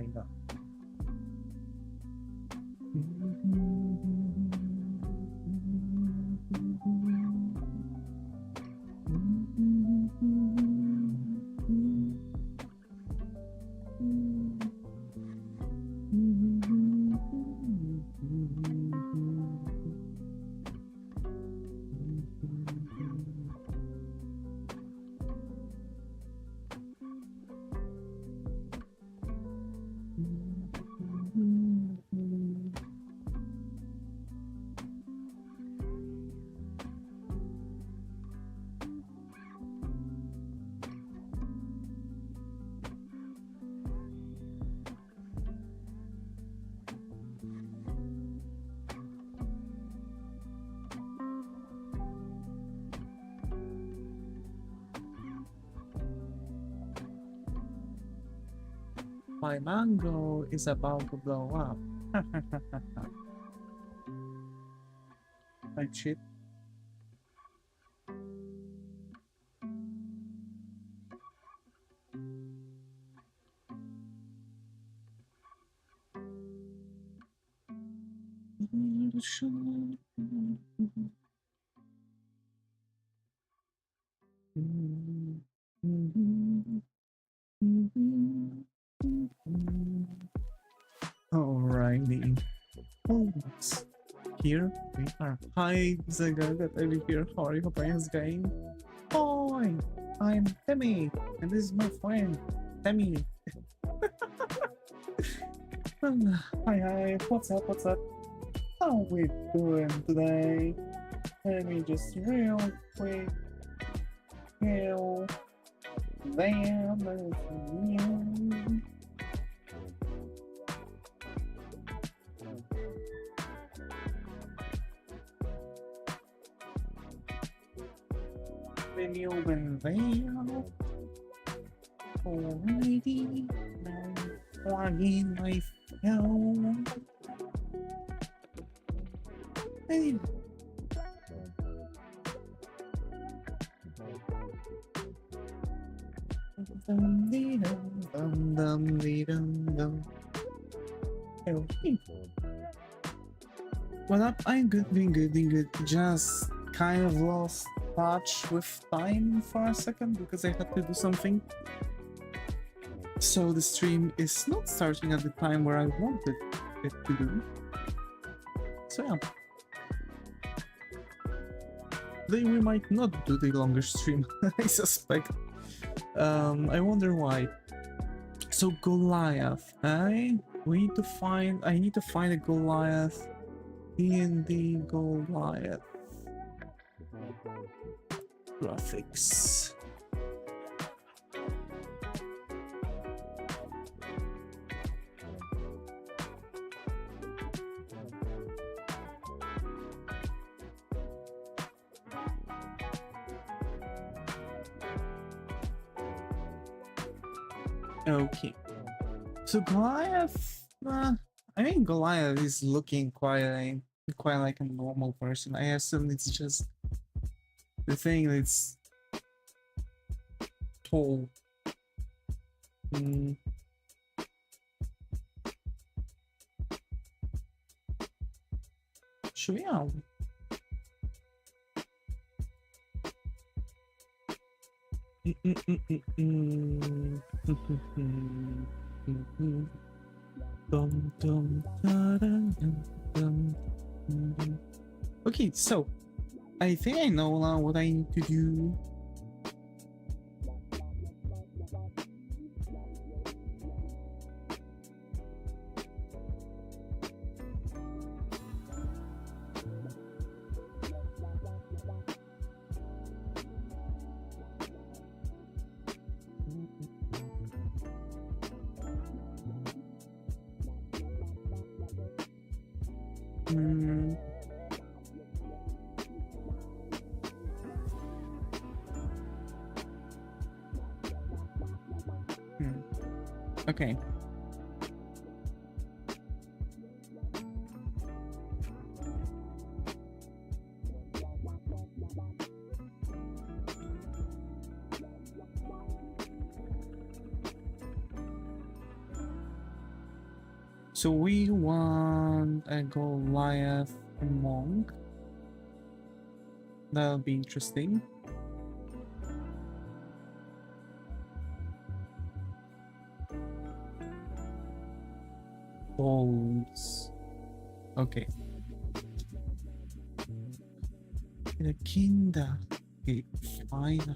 why not? My mango is about to blow up. I cheat. Alrighty. Oh, here we are. Hi, Zagagat, I'm here. How are you? Hope everything's going? Hi, I'm Temi, and this is my friend, Temi. Hi, what's up, what's up? How we doing today? Let me just real quick kill them. When you open there, alrighty, now plug in my phone. Hey. Okay. What up? I'm good, doing good. Just kind of lost touch with time for a second because I had to do something. So the stream is not starting at the time where I wanted it to do. So yeah. Today we might not do the longer stream, I suspect. I wonder why. So Goliath, I need to find a Goliath in the Goliath graphics. Okay, so Goliath, I mean Goliath is looking quite like a normal person. I assume it's just the thing that's tall. Should we Okay, so I think I know now what I need to do. Okay. So we want a Goliath monk. That'll be interesting. Bolts. Okay. The Kinda. Okay, fine.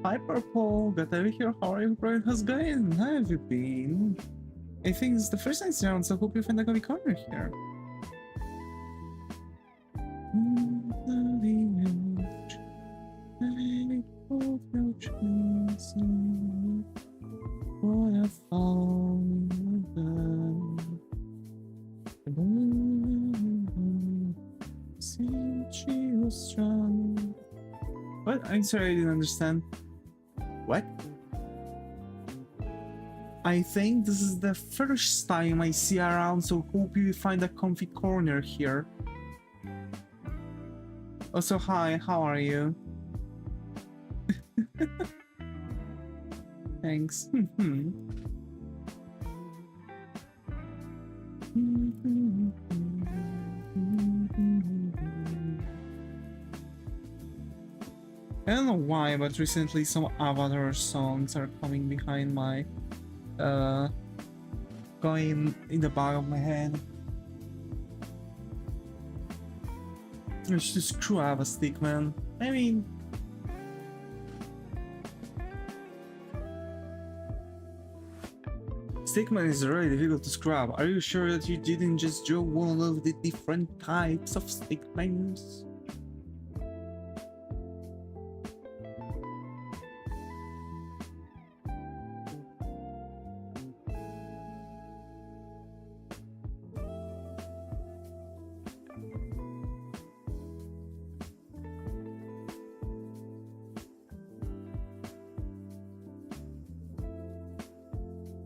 Hi Purple, got over here, how are you, bro? How's it going? How have you been? I think it's the first night round, so hope you find a coffee corner here. What? I'm sorry, I didn't understand. What? I think this is the first time I see around, so hope you find a comfy corner here. Also, hi, how are you? Thanks. I don't know why, but recently some Avatar songs are coming behind my going in the back of my head. It's just screw Ava stick, man. I mean, Stickman is really difficult to scrub. Are you sure that you didn't just draw one of the different types of Stickmans?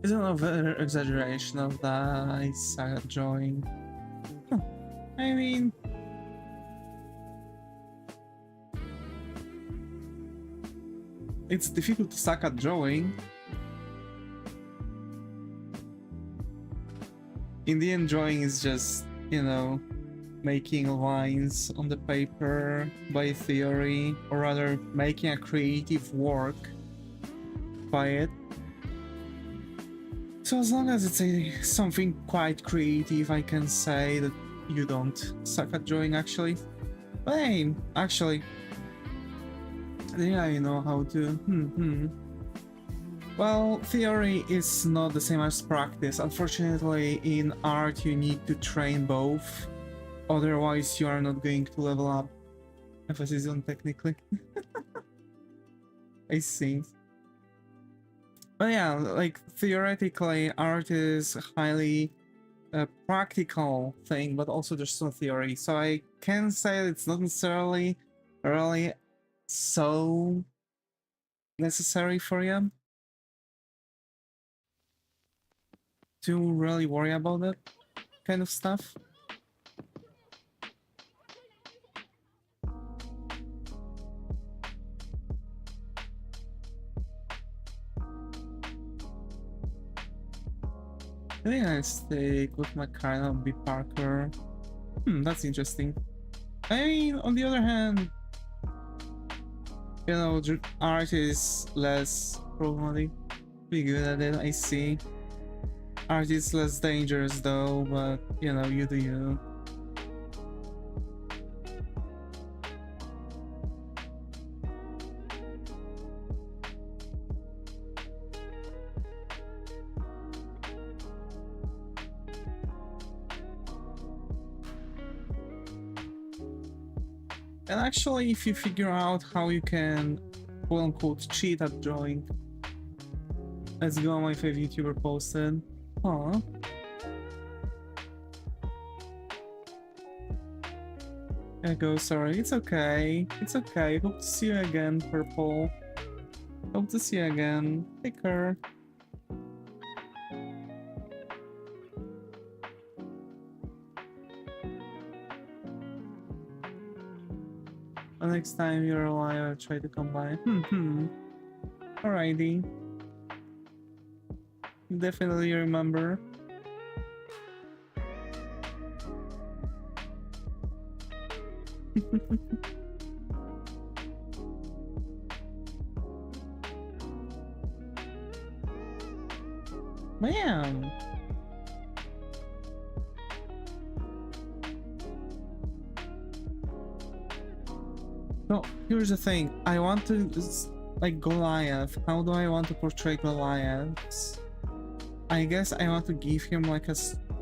It's an over exaggeration of that I suck at drawing. Huh. I mean, it's difficult to suck at drawing. In the end, drawing is just, you know, making lines on the paper by theory, or rather making a creative work by it. So as long as it's something quite creative, I can say that you don't suck at drawing, actually. But hey, actually, yeah, you know how to. Well, theory is not the same as practice. Unfortunately, in art you need to train both, otherwise you are not going to level up. Emphasis on technically. I see. But yeah, like theoretically, art is a highly practical thing, but also there's some theory. So I can say it's not necessarily really so necessary for you to really worry about that kind of stuff. I think I stick with my kind of B. Parker. That's interesting. I mean, on the other hand, you know, art is less problematic. Be good at it, I see. Art is less dangerous though, but you know, you do you. And actually, if you figure out how you can quote-unquote cheat at drawing, let's go on my favorite Vtuber posted. Huh. go, sorry. It's okay. It's okay. Hope to see you again, Purple. Hope to see you again. Take care. The next time you're alive, I'll try to come by. Alrighty. Definitely remember. Man! No, here's the thing. I want to, like, Goliath. How do I want to portray Goliath? I guess I want to give him like a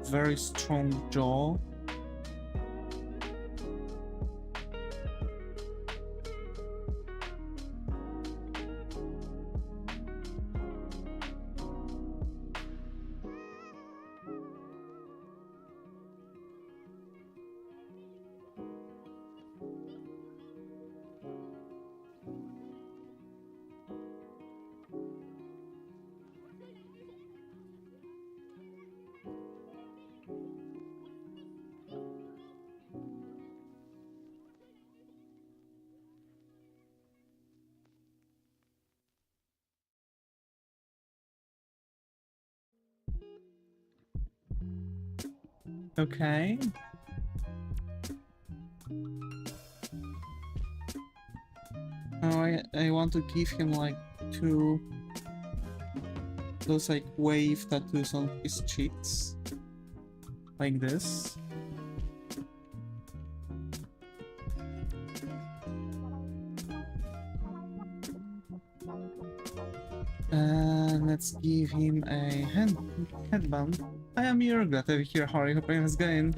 very strong jaw. Okay. Now I want to give him like those like wave tattoos on his cheeks. Like this. And let's give him a headband. I am here, glad to be here. How are you? Hope everything's going.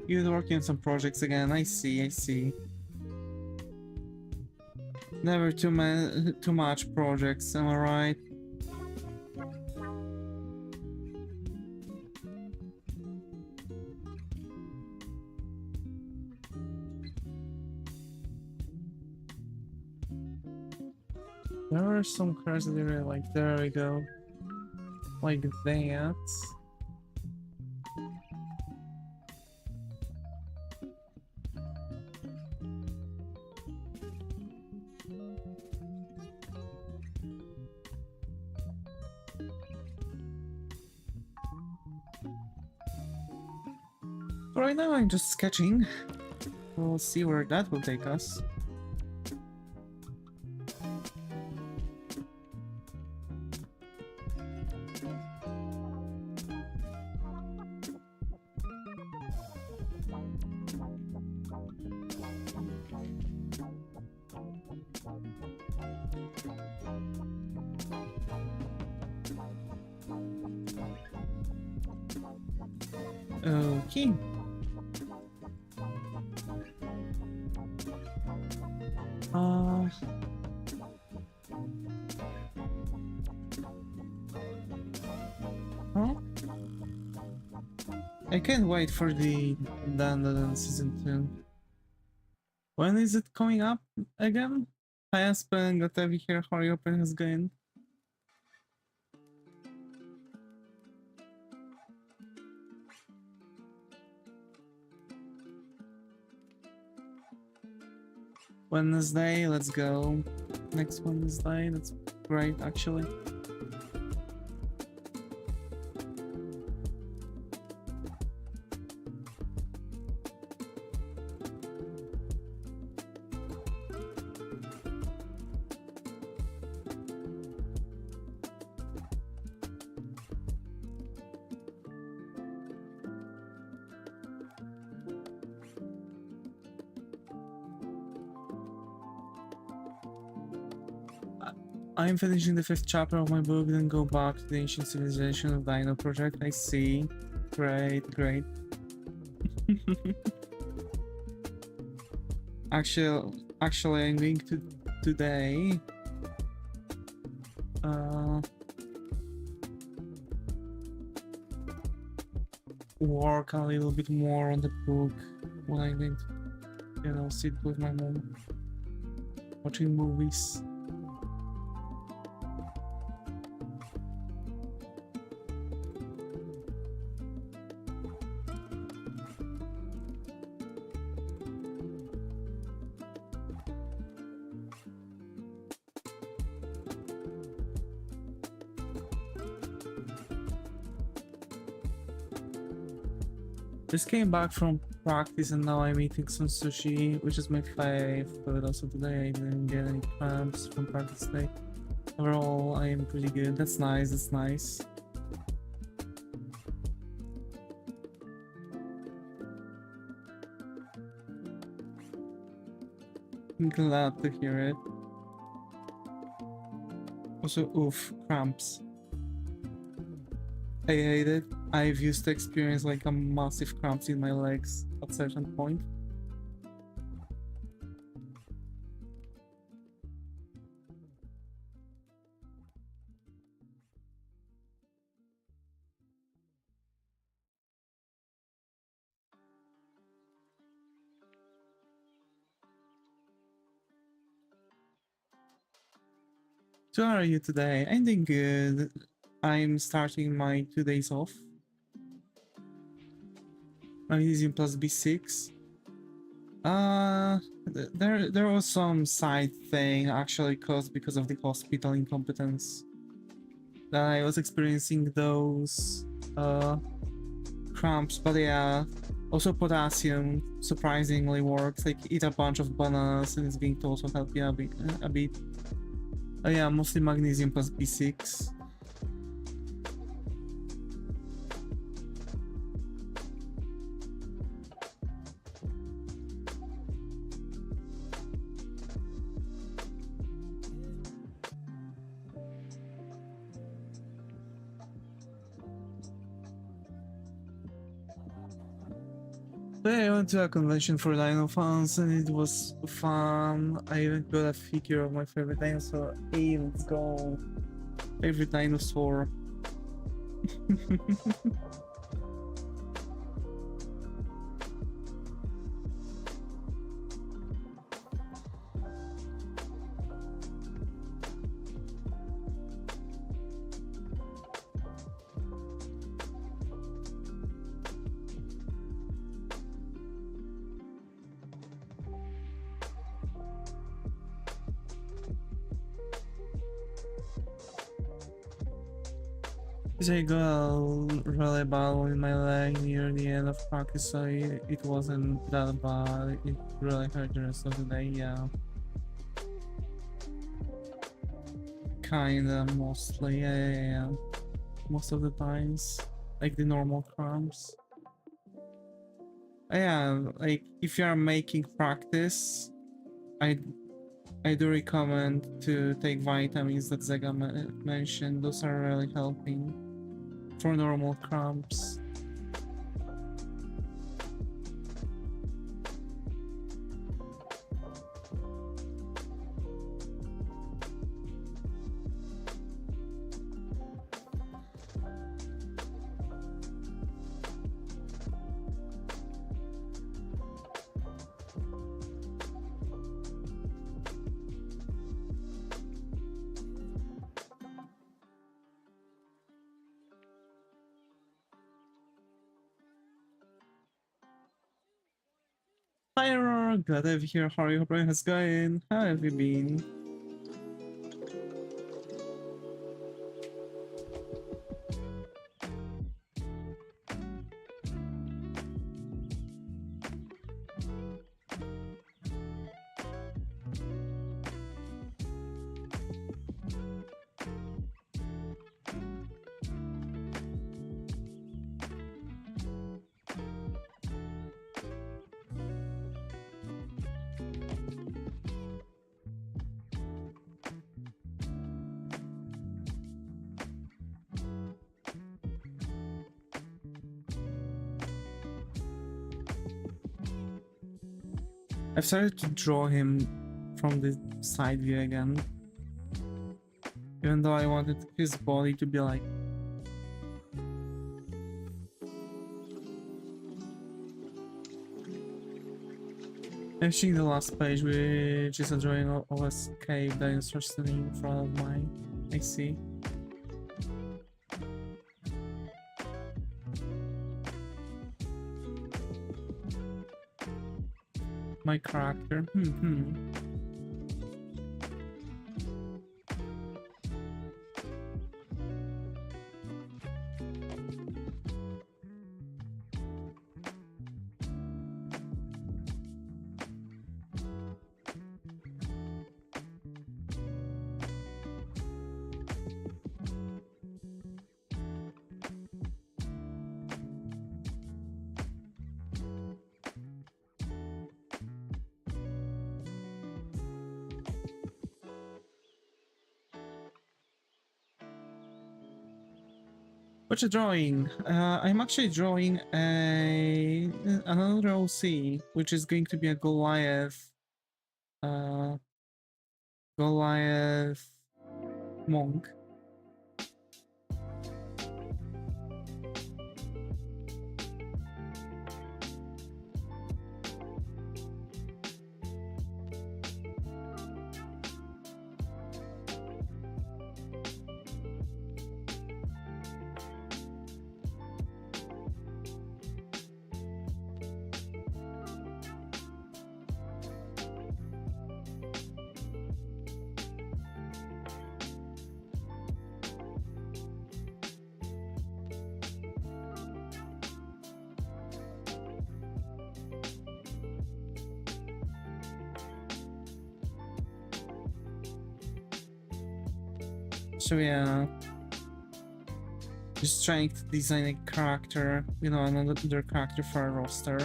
You're working on some projects again. I see, I see. Never too much projects, am I right? There are some cars that are like, there we go. Like that. Right now I'm just sketching. We'll see where that will take us. Okay. Huh? I can't wait for the Dandadan season 2. When is it coming up again? Hi Aspen, glad to have you here. How are you? Open is going. Wednesday, let's go. Next Wednesday, that's great actually. I'm finishing the 5th chapter of my book, then go back to the ancient civilization of Dino Project. I see. Great, great. Actually, I'm going to today. Work a little bit more on the book when I'm going to, you know, sit with my mom watching movies. Just came back from practice and now I'm eating some sushi, which is my fave, but also today I didn't get any cramps from practice day. Overall, I am pretty good. That's nice, that's nice. I'm glad to hear it. Also, oof, cramps. I hate it. I've used to experience like a massive cramps in my legs at certain point. So how are you today? I'm doing good. I'm starting my 2 days off. Magnesium plus B6. There was some side thing actually caused because of the hospital incompetence that I was experiencing those cramps, but yeah, also potassium surprisingly works. Like eat a bunch of bananas and it's going to also help you a bit. Yeah, mostly magnesium plus B6. So yeah, I went to a convention for dino fans and it was fun. I even got a figure of my favorite dinosaur. Hey, let's go. Favorite dinosaur. I got a really bad one in my leg near the end of practice, so it wasn't that bad. It really hurt the rest of the day, yeah. Kinda, mostly, yeah. Most of the times, like the normal cramps. Yeah, like if you are making practice, I do recommend to take vitamins that Zega mentioned. Those are really helping for normal cramps. Hi Aurora, glad to have you here. How are you? Hope everything has going. How have you been? I've started to draw him from the side view again. Even though I wanted his body to be like... I'm seeing the last page, which is a drawing of a cave dinosaur standing in front of mine. I see. My character. What you drawing? I'm actually drawing another OC, which is going to be a Goliath monk. So yeah, just trying to design a character, you know, another character for a roster.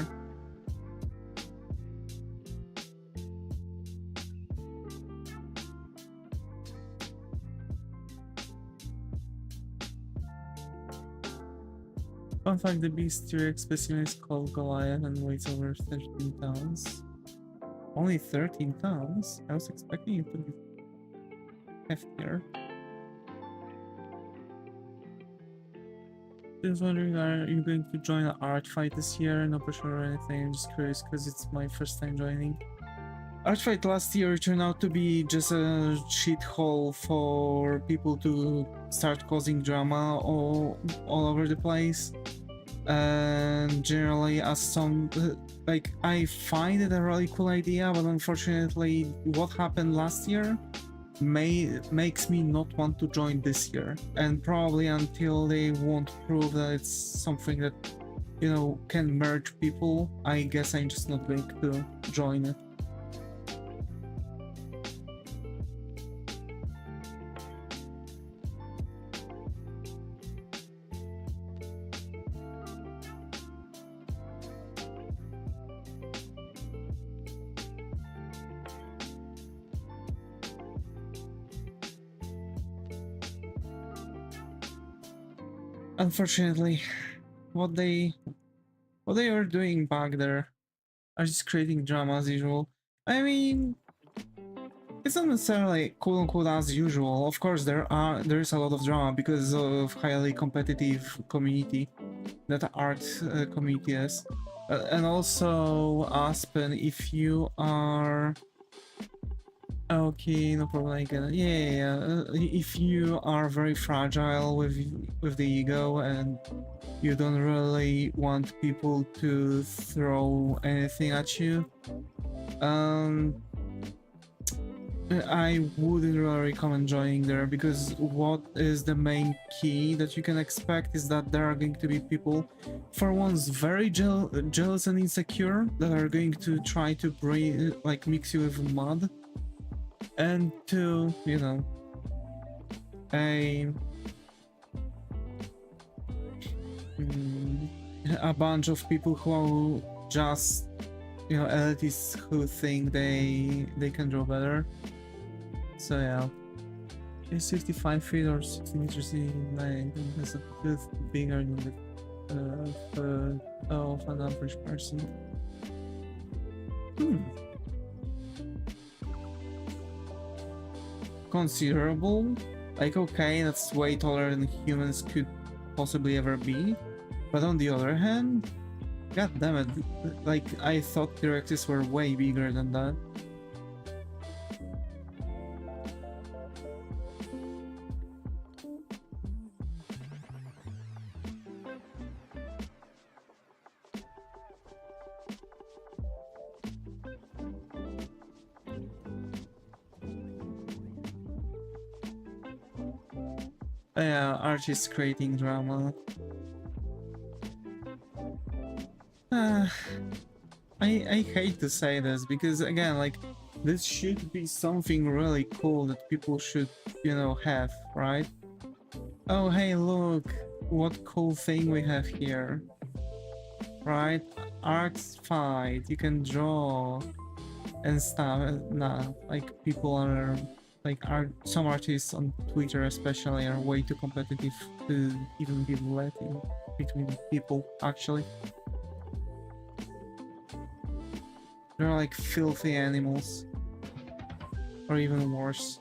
Fun fact, the beast T-Rex specimen is called Goliath and weighs over 13 tons. Only 13 tons? I was expecting it to be heftier. Just wondering, are you going to join an art fight this year? No pressure or anything, I'm just curious because it's my first time joining. Art fight last year turned out to be just a shithole for people to start causing drama all over the place. And generally, as some, like, I find it a really cool idea, but unfortunately what happened last year makes me not want to join this year, and probably until they won't prove that it's something that, you know, can merge people, I guess I'm just not going to join it. Unfortunately, what they were doing back there are just creating drama as usual. I mean, it's not necessarily quote unquote as usual. Of course, there is a lot of drama because of highly competitive community that the art community is, and also Aspen, if you are okay, no problem. I get it. Yeah. If you are very fragile with the ego and you don't really want people to throw anything at you, I wouldn't really recommend joining there, because what is the main key that you can expect is that there are going to be people, for once, very jealous and insecure, that are going to try to bring, like, mix you with mud. And to, you know, a bunch of people who just, you know, elitists who think they can draw better. So yeah, it's 55 feet or 60 meters in length, and has a bit bigger than the of an average person. considerable. Like, okay, that's way taller than humans could possibly ever be. But on the other hand, god damn it, like, I thought T-Rexes were way bigger than that. Yeah, Archie's creating drama. I hate to say this because again, like, this should be something really cool that people should, you know, have, right? Oh, hey, look, what cool thing we have here, right? Art fight, you can draw and stuff. Nah, like, people are like, some artists on Twitter especially are way too competitive to even be let in between people, actually. They're like filthy animals. Or even worse.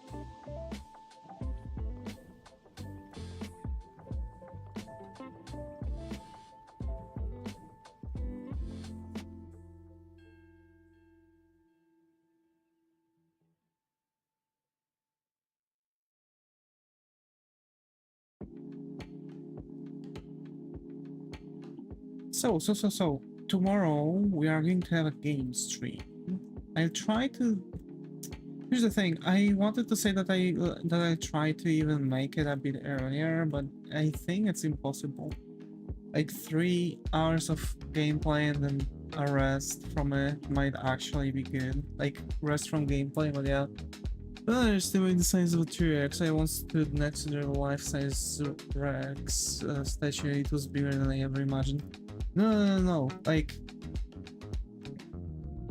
So, tomorrow we are going to have a game stream. I'll try to... Here's the thing, I wanted to say that I try to even make it a bit earlier, but I think it's impossible. Like 3 hours of gameplay and then a rest from it might actually be good. Like, rest from gameplay, but yeah. But I underestimate the size of a T-Rex. I once stood next to their life-size Rex statue. It was bigger than I ever imagined. No. Like,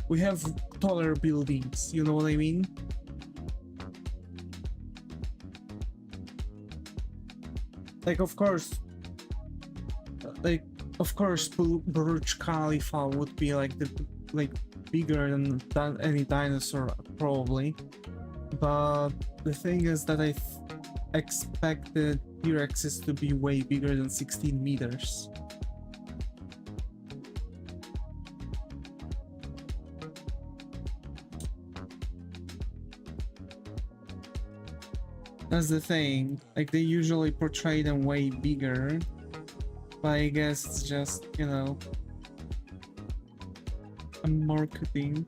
we have taller buildings, you know what I mean? Like, of course, Burj Khalifa would be like bigger than any dinosaur probably. But the thing is that I expected T-Rexes to be way bigger than 16 meters. That's the thing, like, they usually portray them way bigger, but I guess it's just, you know, a marketing.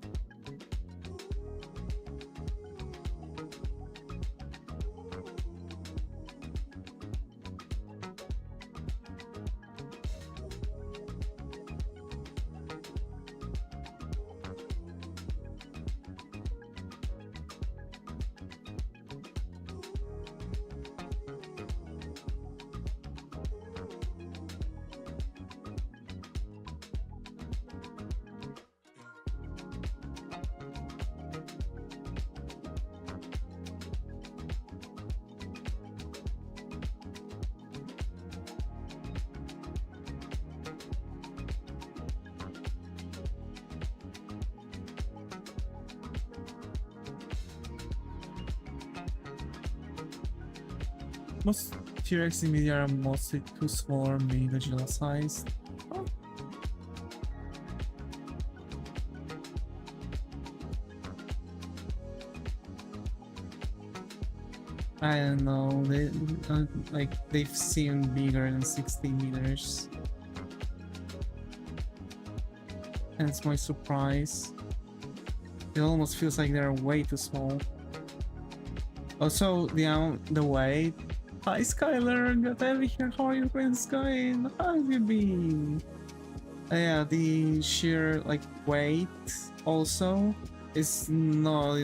Most T-Rex in media are mostly too small or maybe Godzilla sized. Oh. I don't know, they like, they've seemed bigger than 16 meters. Hence my surprise. It almost feels like they're way too small. Also, the weight. Hi Skylar, got over here. How are you friends going? How have you been? Yeah, the sheer like weight also is not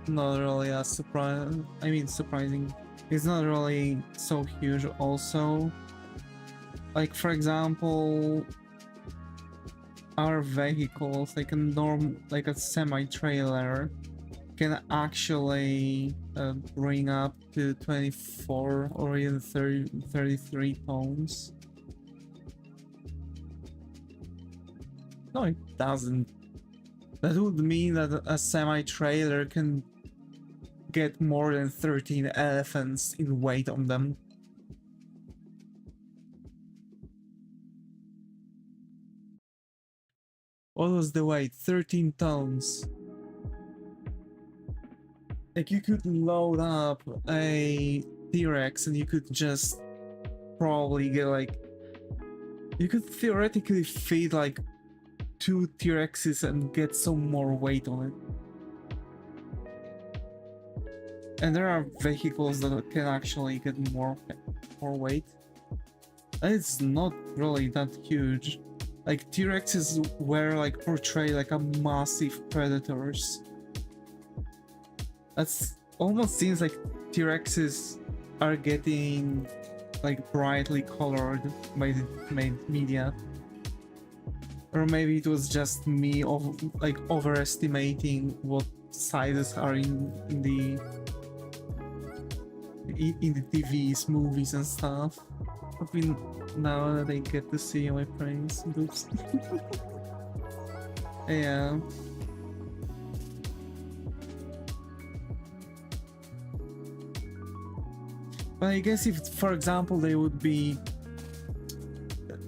really a surprise. I mean, surprising. It's not really so huge. Also, like, for example, our vehicles, like a semi-trailer, can actually bring up to 24 or even 33 tons. No, it doesn't. That would mean that a semi-trailer can get more than 13 elephants in weight on them. What was the weight? 13 tons. Like, you could load up a T-Rex and you could just probably get like... You could theoretically feed like 2 T-Rexes and get some more weight on it. And there are vehicles that can actually get more weight. And it's not really that huge. Like, T-Rexes were like portrayed like a massive predators. That's almost seems like T-Rexes are getting like brightly colored by the media. Or maybe it was just me overestimating what sizes are in the TVs, movies and stuff. I mean, now that I get to see my friends. Oops. Yeah. But I guess if, for example, they would be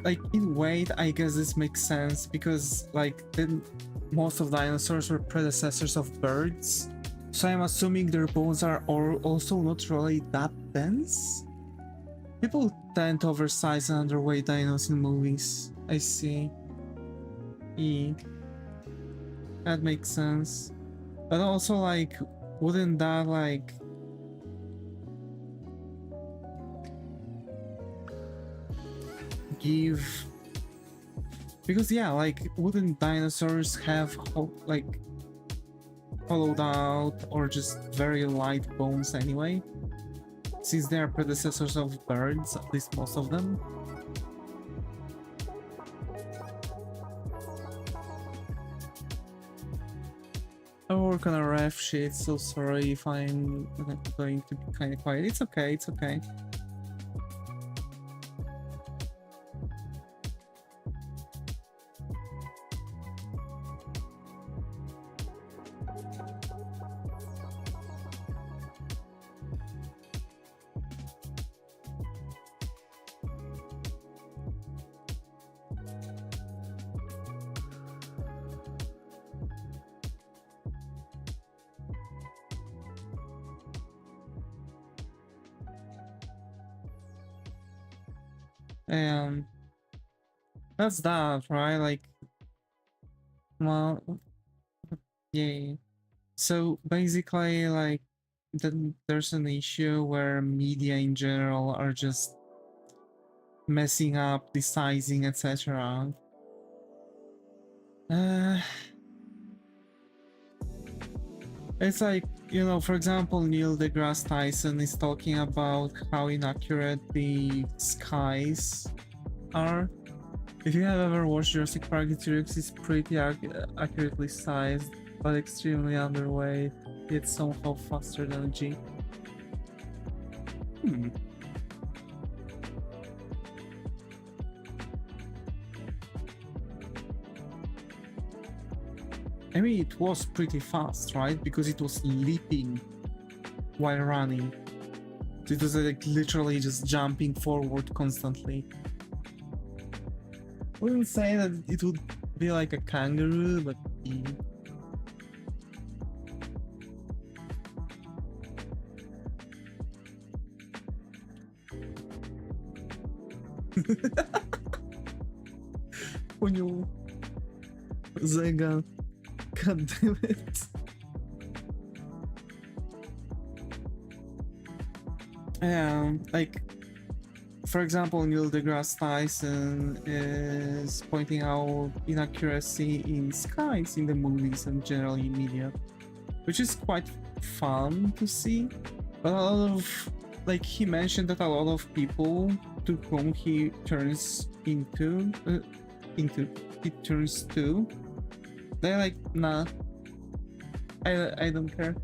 like in weight, I guess this makes sense because like then most of dinosaurs were predecessors of birds. So I'm assuming their bones are also not really that dense. People tend to oversize and underweight dinos in movies. I see. That makes sense. But also, like, wouldn't that like give... Because yeah, like, wouldn't dinosaurs have like hollowed out or just very light bones anyway? Since they are predecessors of birds, at least most of them. I work on a ref sheet, so sorry if I'm going to be kind of quiet. It's okay, it's okay. That's that, right? Like, well, yeah. So basically, like, then there's an issue where media in general are just messing up the sizing, etc. It's like, you know, for example, Neil deGrasse Tyson is talking about how inaccurate the skies are. If you have ever watched Jurassic Park, the T-Rex is pretty accurately sized, but extremely underweight, yet somehow faster than a Jeep. I mean, it was pretty fast, right? Because it was leaping while running. So it was like literally just jumping forward constantly. I wouldn't say that it would be like a kangaroo, but Poнял. Зайга. God damn it. Like, for example, Neil deGrasse Tyson is pointing out inaccuracy in skies in the movies and generally in media, which is quite fun to see. But a lot of, like, he mentioned that a lot of people to whom he turns they're like, nah, I don't care.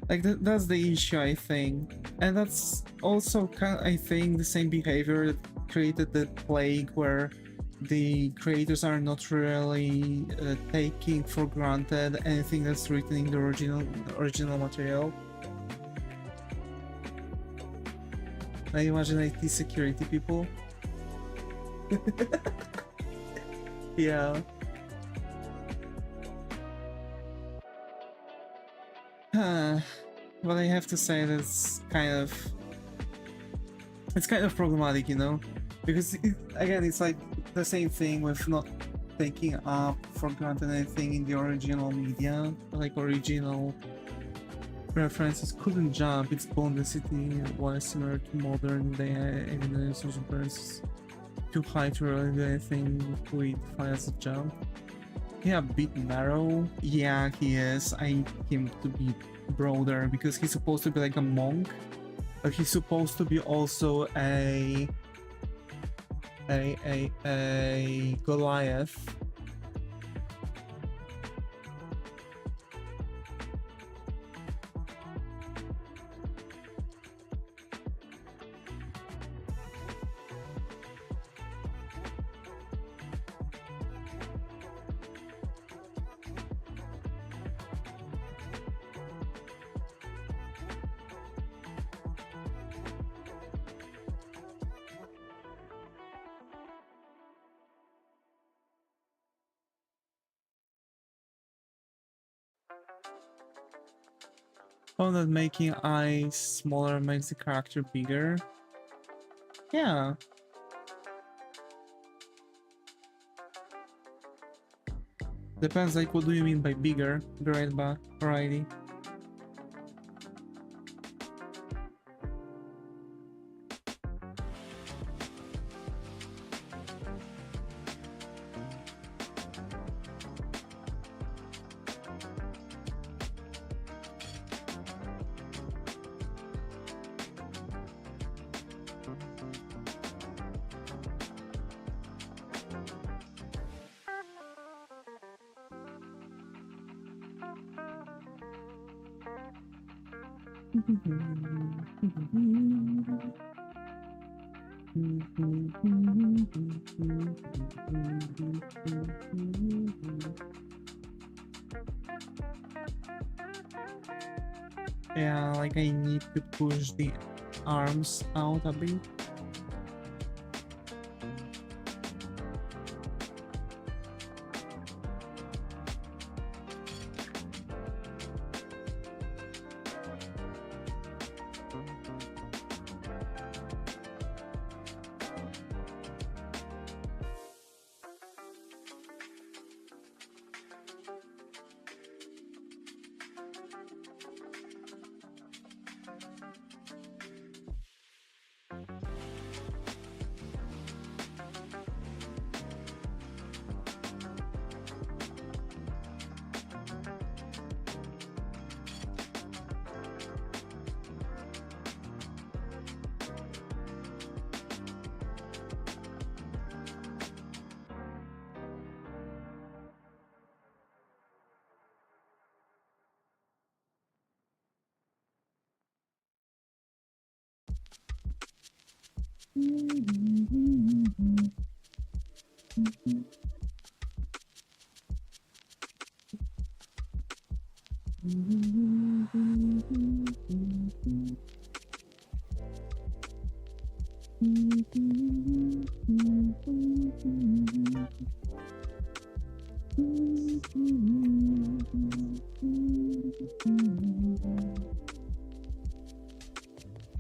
Like, that's the issue, I think. And that's also kind of, I think, the same behavior that created the plague where the creators are not really taking for granted anything that's written in the original material. I imagine IT security people. Yeah. But I have to say that's it's kind of problematic, you know, because again, it's like the same thing with not taking up for granted anything in the original media, like original references couldn't jump its bondacity while similar to modern day evidence of references too high to really do anything we define as a jump. Yeah, a bit narrow. Yeah, he is. I need him to be broader because he's supposed to be like a monk, but he's supposed to be also a Goliath. Found that making eyes smaller makes the character bigger. Yeah. Depends, like, what do you mean by bigger? Great back variety. Yeah, like I need to push the arms out a bit.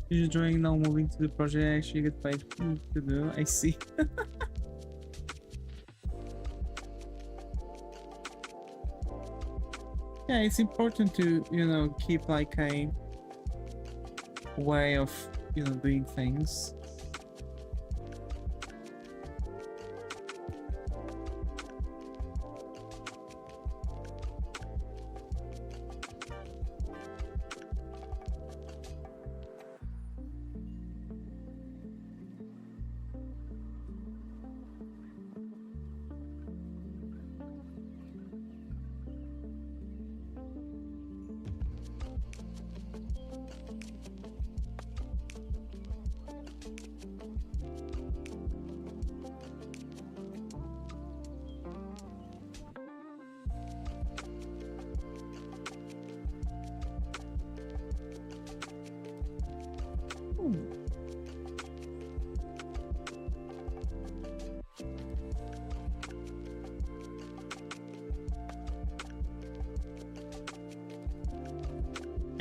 You're enjoying now moving to the project, actually get paid to do. I see. Yeah, it's important to, you know, keep like a way of, you know, doing things.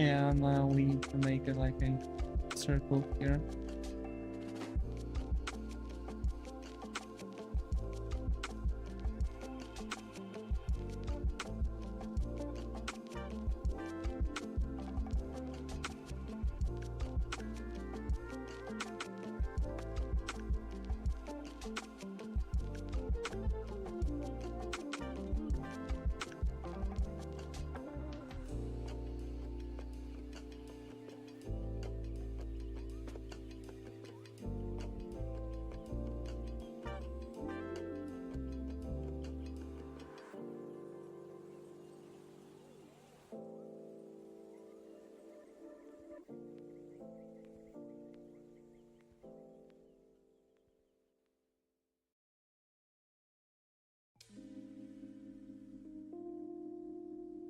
And now we need to make it like a circle here.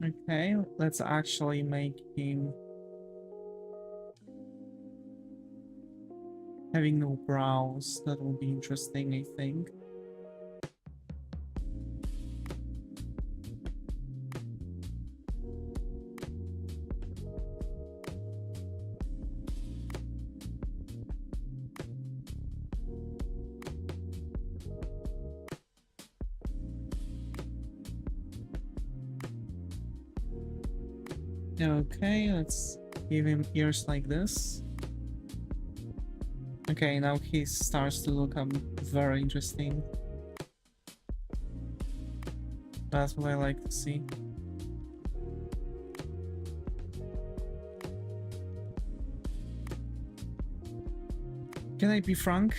Okay, let's actually make him having no brows. That will be interesting, I think. Okay, let's give him ears like this. Okay, now he starts to look very interesting. That's what I like to see. Can I be frank?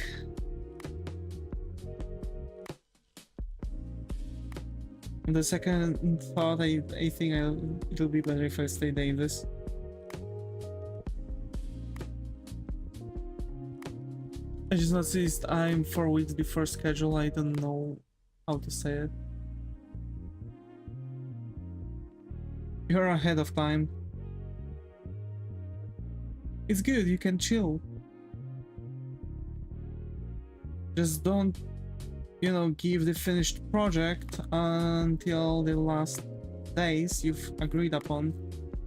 The second thought, I think it'll be better if I stay Davis. I just noticed I'm 4 weeks before schedule. I don't know how to say it. You're ahead of time. It's good, you can chill. Just don't, you know, give the finished project until the last days you've agreed upon,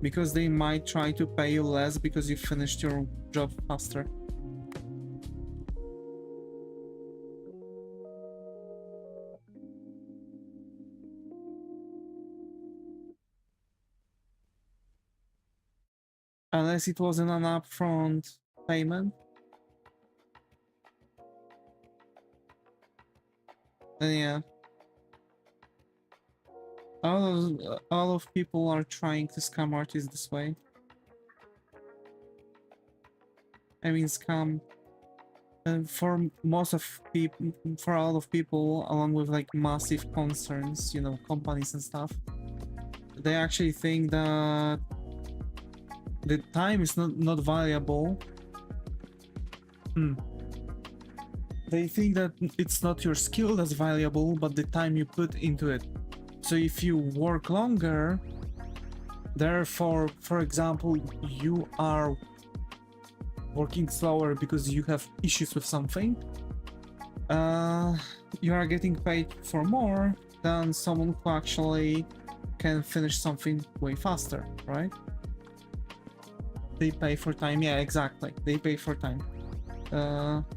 because they might try to pay you less because you finished your job faster. Unless it wasn't an upfront payment. Then yeah. All of people are trying to scam artists this way. I mean scam. And for most of people, for all of people, along with like massive concerns, you know, companies and stuff, they actually think that the time is not valuable. They think that it's not your skill that's valuable, but the time you put into it. So if you work longer, therefore, for example, you are working slower because you have issues with something, you are getting paid for more than someone who actually can finish something way faster, right? They pay for time, yeah, exactly. They pay for time.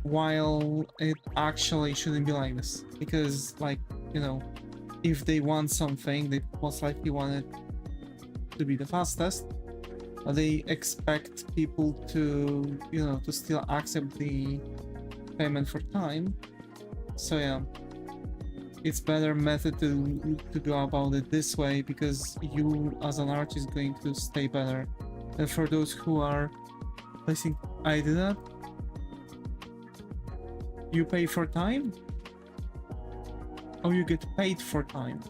While it actually shouldn't be like this, because, like, you know, if they want something, they most likely want it to be the fastest. They expect people to, you know, to still accept the payment for time. So yeah, it's better method to go about it this way, because you as an artist going to stay better. And for those who are, I think I did that. You pay for time? Or you get paid for time?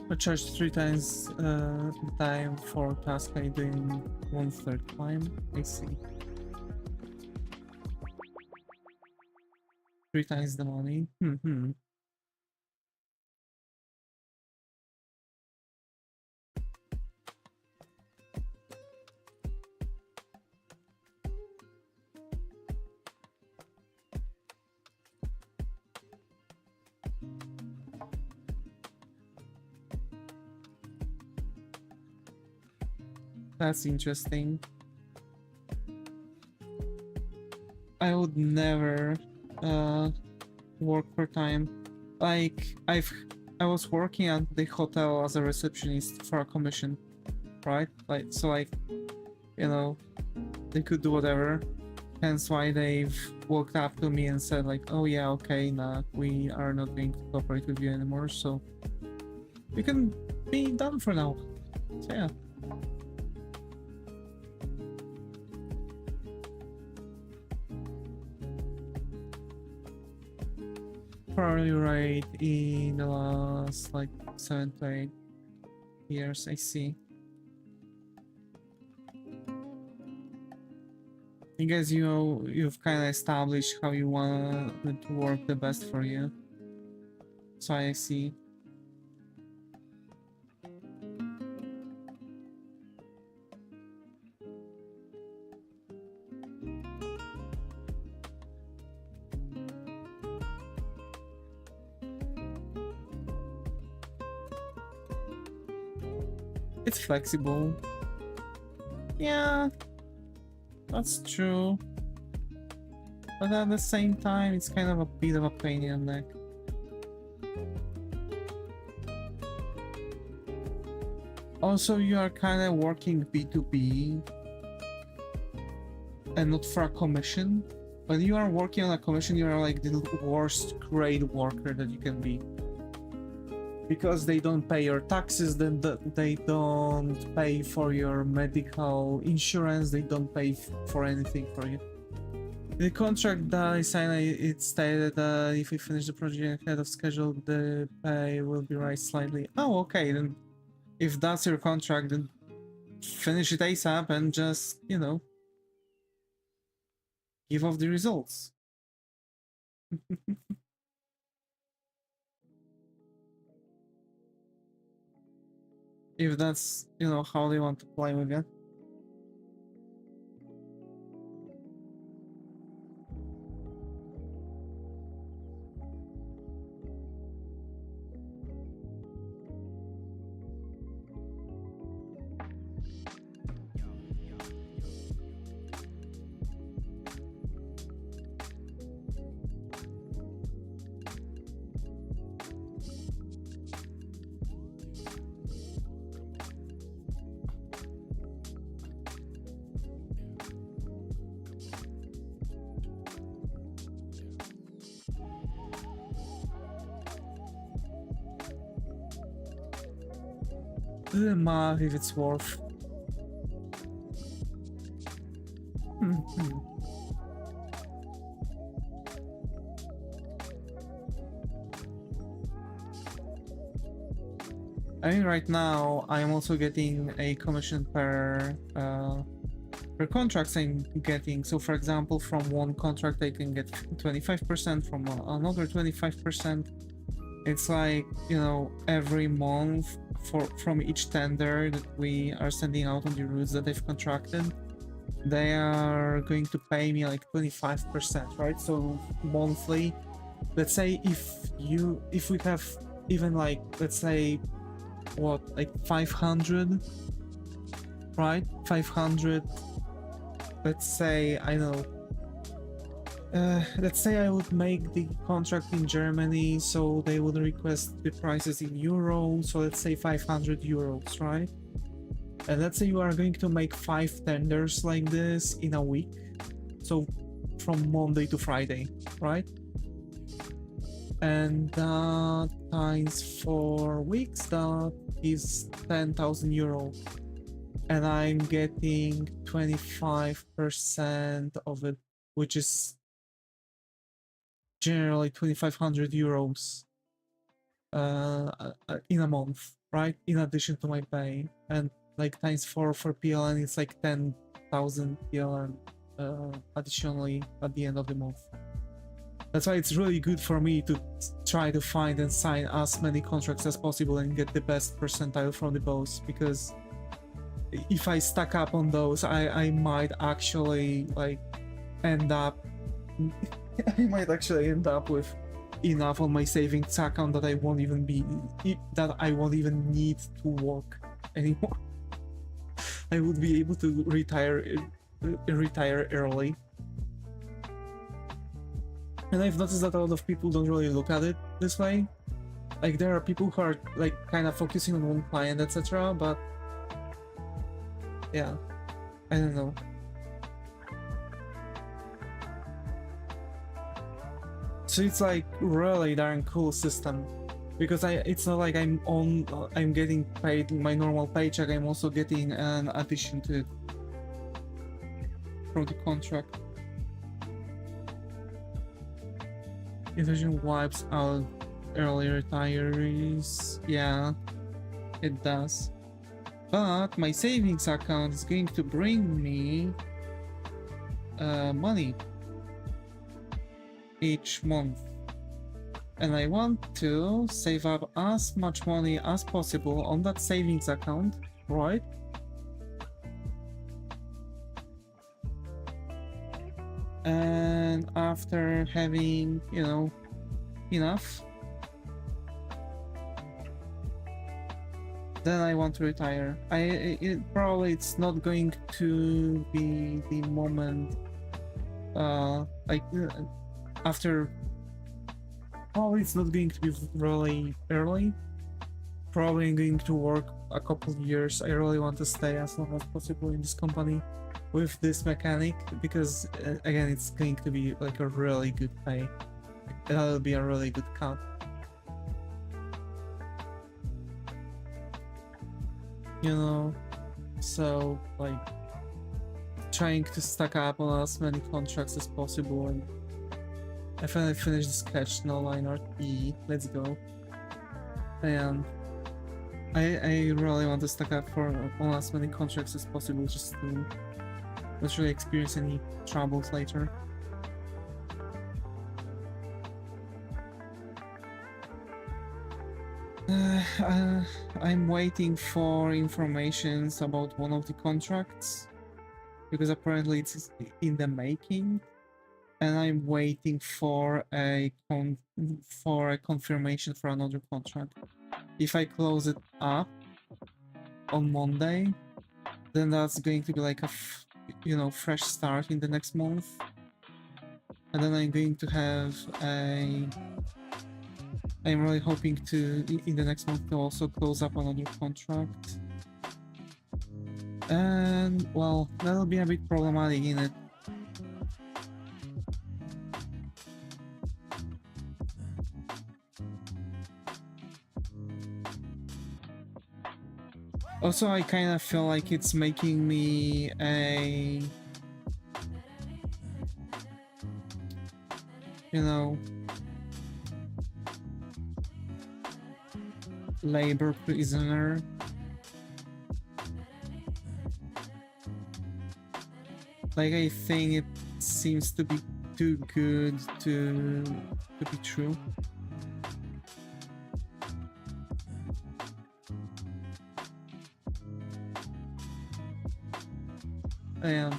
I charge 3 times time for task I do in 1/3 time. I see. 3 times the money. That's interesting. I would never work part-time. Like I was working at the hotel as a receptionist for a commission, right? Like so, like, you know, they could do whatever. Hence why they've walked up to me and said like, oh yeah, okay, nah, we are not going to cooperate with you anymore, so we can be done for now. So yeah. Hourly rate in the last like 7 to 8 years, I see. I guess you've kind of established how you want it to work the best for you. So I see. It's flexible. Yeah, that's true. But at the same time, it's kind of a bit of a pain in the neck. Also, you are kind of working B2B and not for a commission. When you are working on a commission, you are like the worst grade worker that you can be. Because they don't pay your taxes, then they don't pay for your medical insurance, they don't pay for anything for you. The contract that I signed, it stated that if we finish the project ahead of schedule, the pay will be raised slightly. Oh, okay, then if that's your contract, then finish it ASAP and just, you know, give off the results. If that's, you know, how they want to play with it. Do the math if it's worth. I mean, right now I'm also getting a commission per contracts I'm getting. So for example, from one contract I can get 25%, from another 25%. It's like, you know, every month from each tender that we are sending out on the routes that they've contracted, they are going to pay me like 25%, right? So monthly, let's say if we have even like, let's say, what, like 500, right? 500, let's say, I know, let's say I would make the contract in Germany, so they would request the prices in euros, so let's say 500 euros, right? And let's say you are going to make 5 tenders like this in a week, so from Monday to Friday, right? And times 4 weeks, that is 10,000 euro. And I'm getting 25% of it, which is generally 2,500 euros in a month, right? In addition to my pay, and like times 4 for PLN, it's like 10,000 PLN additionally at the end of the month. That's why it's really good for me to try to find and sign as many contracts as possible and get the best percentile from the boss, because if I stack up on those, I might actually like end up I might actually end up with enough on my savings account that I won't even need to work anymore. I would be able to retire early. And I've noticed that a lot of people don't really look at it this way. Like, there are people who are like kind of focusing on one client, etc. But yeah, I don't know. So it's like really darn cool system, because it's not like I'm getting paid my normal paycheck. I'm also getting an addition to it from the contract. Evasion wipes out early retirees. Yeah, it does. But my savings account is going to bring me money each month. And I want to save up as much money as possible on that savings account, right? And after having, you know, enough, then I want to retire. Probably it's not going to be the moment, after. Probably it's not going to be really early. Probably I'm going to work a couple of years. I really want to stay as long as possible in this company with this mechanic, because again, it's going to be like a really good pay. That'll be a really good cut. You know, so like trying to stack up on as many contracts as possible. And I finally finished the sketch, no line art E. Let's go. And I really want to stack up on as many contracts as possible, just to not really experience any troubles later. I'm waiting for informations about one of the contracts, because apparently it's in the making, and I'm waiting for a confirmation for another contract. If I close it up on Monday, then that's going to be like a fresh start in the next month, and then I'm going to have I'm really hoping to in the next month to also close up another contract, and well, that'll be a bit problematic in it. Also, I kind of feel like it's making me a, labor prisoner. Like, I think it seems to be too good to be true. I am.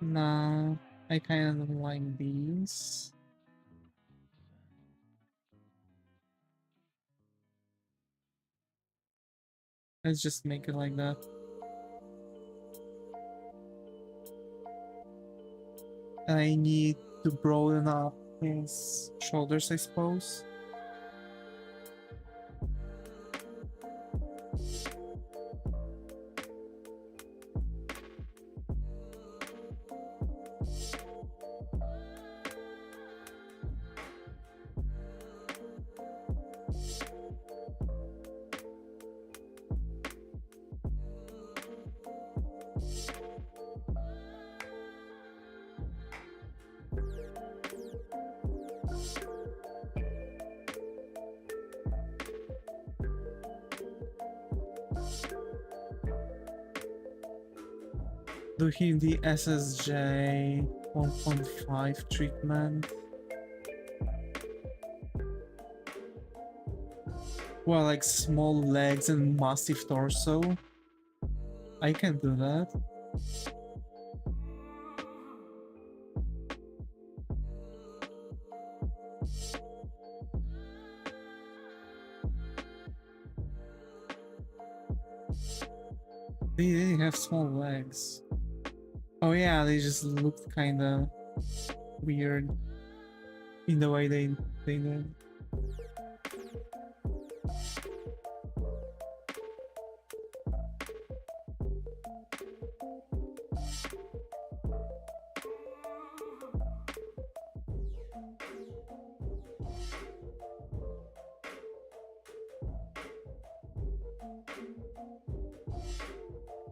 Nah, I kind of don't like these. Let's just make it like that. I need to broaden up his shoulders, I suppose. do him the SSJ 1.5 treatment. Well, like small legs and massive torso. I can do that. They didn't have small legs. Oh yeah, they just looked kinda weird in the way they did.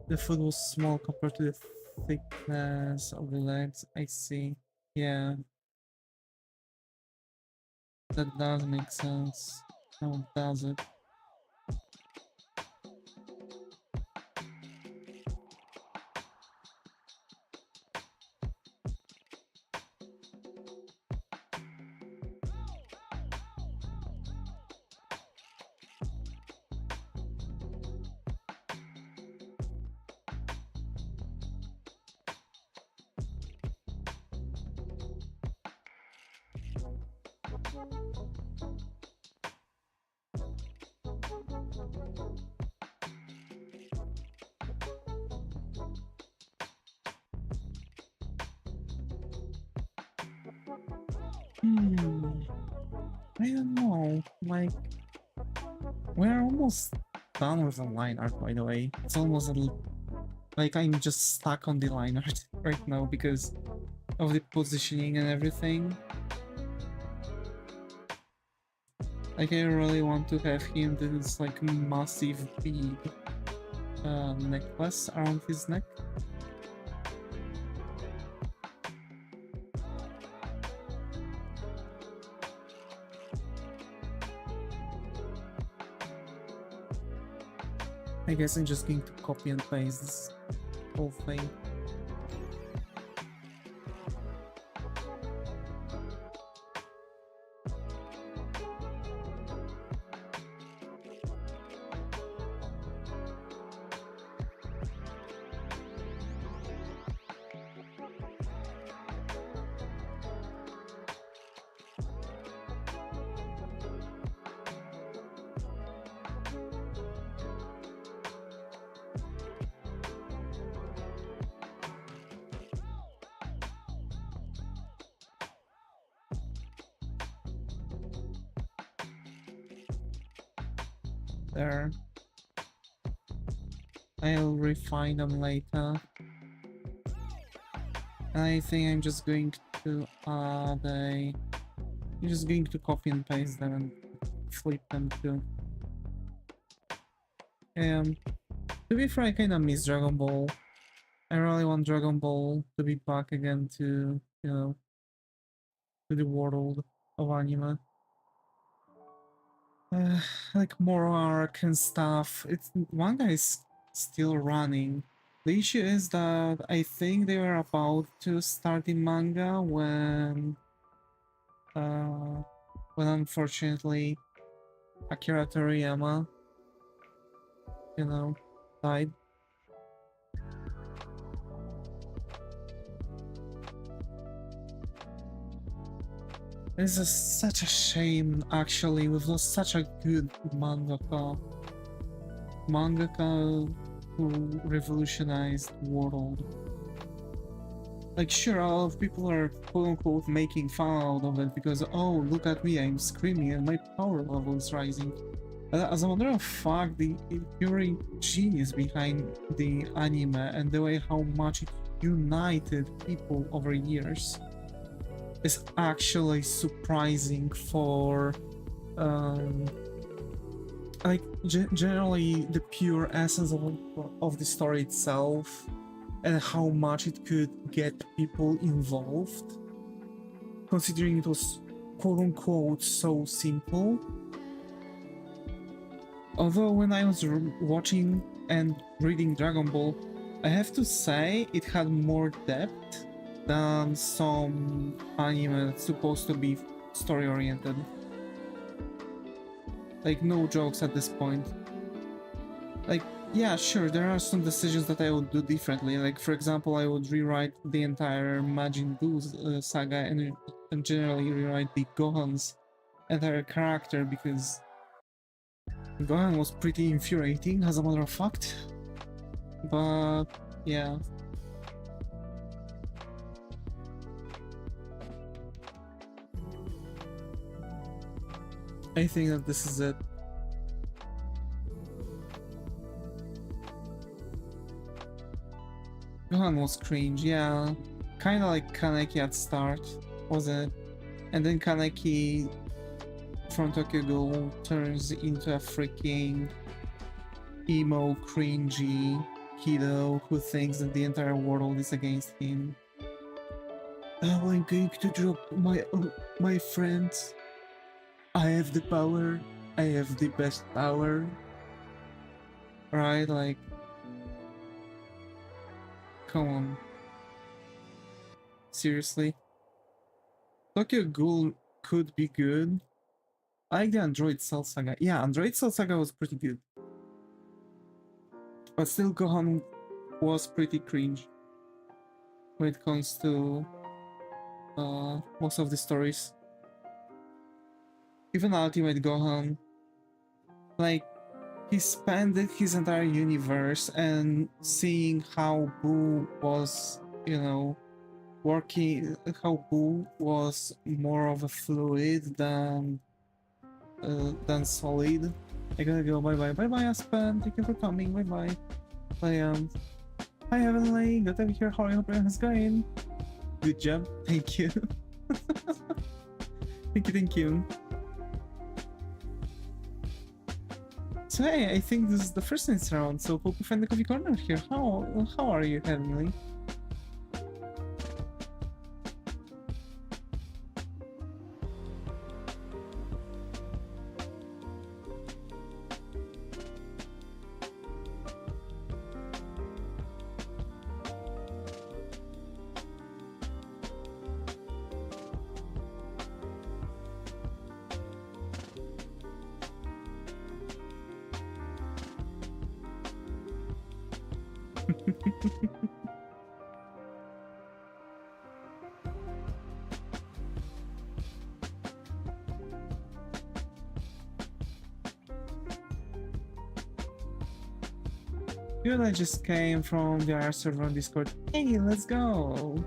The foot was small compared to the thickness of the legs. I see. Yeah, that does make sense. How does it? I don't know. Like, we're almost done with the line art, by the way. It's almost like I'm just stuck on the line art right now because of the positioning and everything. Like, I really want to have him this like massive big necklace around his neck. I guess I'm just going to copy and paste this whole thing. There. I'll refine them later. And I think I'm just going to I'm just going to copy and paste them and flip them too. To be fair, I kinda miss Dragon Ball. I really want Dragon Ball to be back again to, you know, to the world of anime. Like more arc and stuff. It's manga is still running. The issue is that I think they were about to start the manga when unfortunately Akira Toriyama, you know, died. This is such a shame, actually. We've lost such a good mangaka who revolutionized the world. Like, sure, a lot of people are quote-unquote making fun out of it because, oh, look at me, I'm screaming and my power level is rising. But as a matter of fact, the pure genius behind the anime and the way how much it united people over years is actually surprising for like generally the pure essence of the story itself and how much it could get people involved, considering it was quote-unquote so simple. Although when I was watching and reading Dragon Ball, I have to say it had more depth than some anime that's supposed to be story oriented. Like, no jokes at this point. Like, yeah, sure, there are some decisions that I would do differently. Like, for example, I would rewrite the entire Majin Buu saga and generally rewrite the Gohan's entire character because Gohan was pretty infuriating, as a matter of fact. But, yeah. I think that this is it. Gohan was cringe, yeah. Kinda like Kaneki at start, wasn't it? And then Kaneki from Tokyo Ghoul turns into a freaking emo, cringy kiddo who thinks that the entire world is against him. Oh, I'm going to drop my friends. I have the power. I have the best power. Right? Like, come on. Seriously? Tokyo Ghoul could be good. I like the Android Cell Saga. Yeah, Android Cell Saga was pretty good. But still, Gohan was pretty cringe when it comes to most of the stories. Even Ultimate Gohan, like, he spent his entire universe and seeing how Boo was, you know, working, how Boo was more of a fluid than solid. I gotta go. Bye bye. Bye bye, Aspen. Thank you for coming. Bye bye. Hi Heavenly. Good to be here. How are you? Hope everyone's going. Good job. Thank you. Thank you. So hey, I think this is the first dance round, so hope you find the coffee corner here. How are you, Heavenly? Good, I just came from the IR server on Discord. Hey, let's go!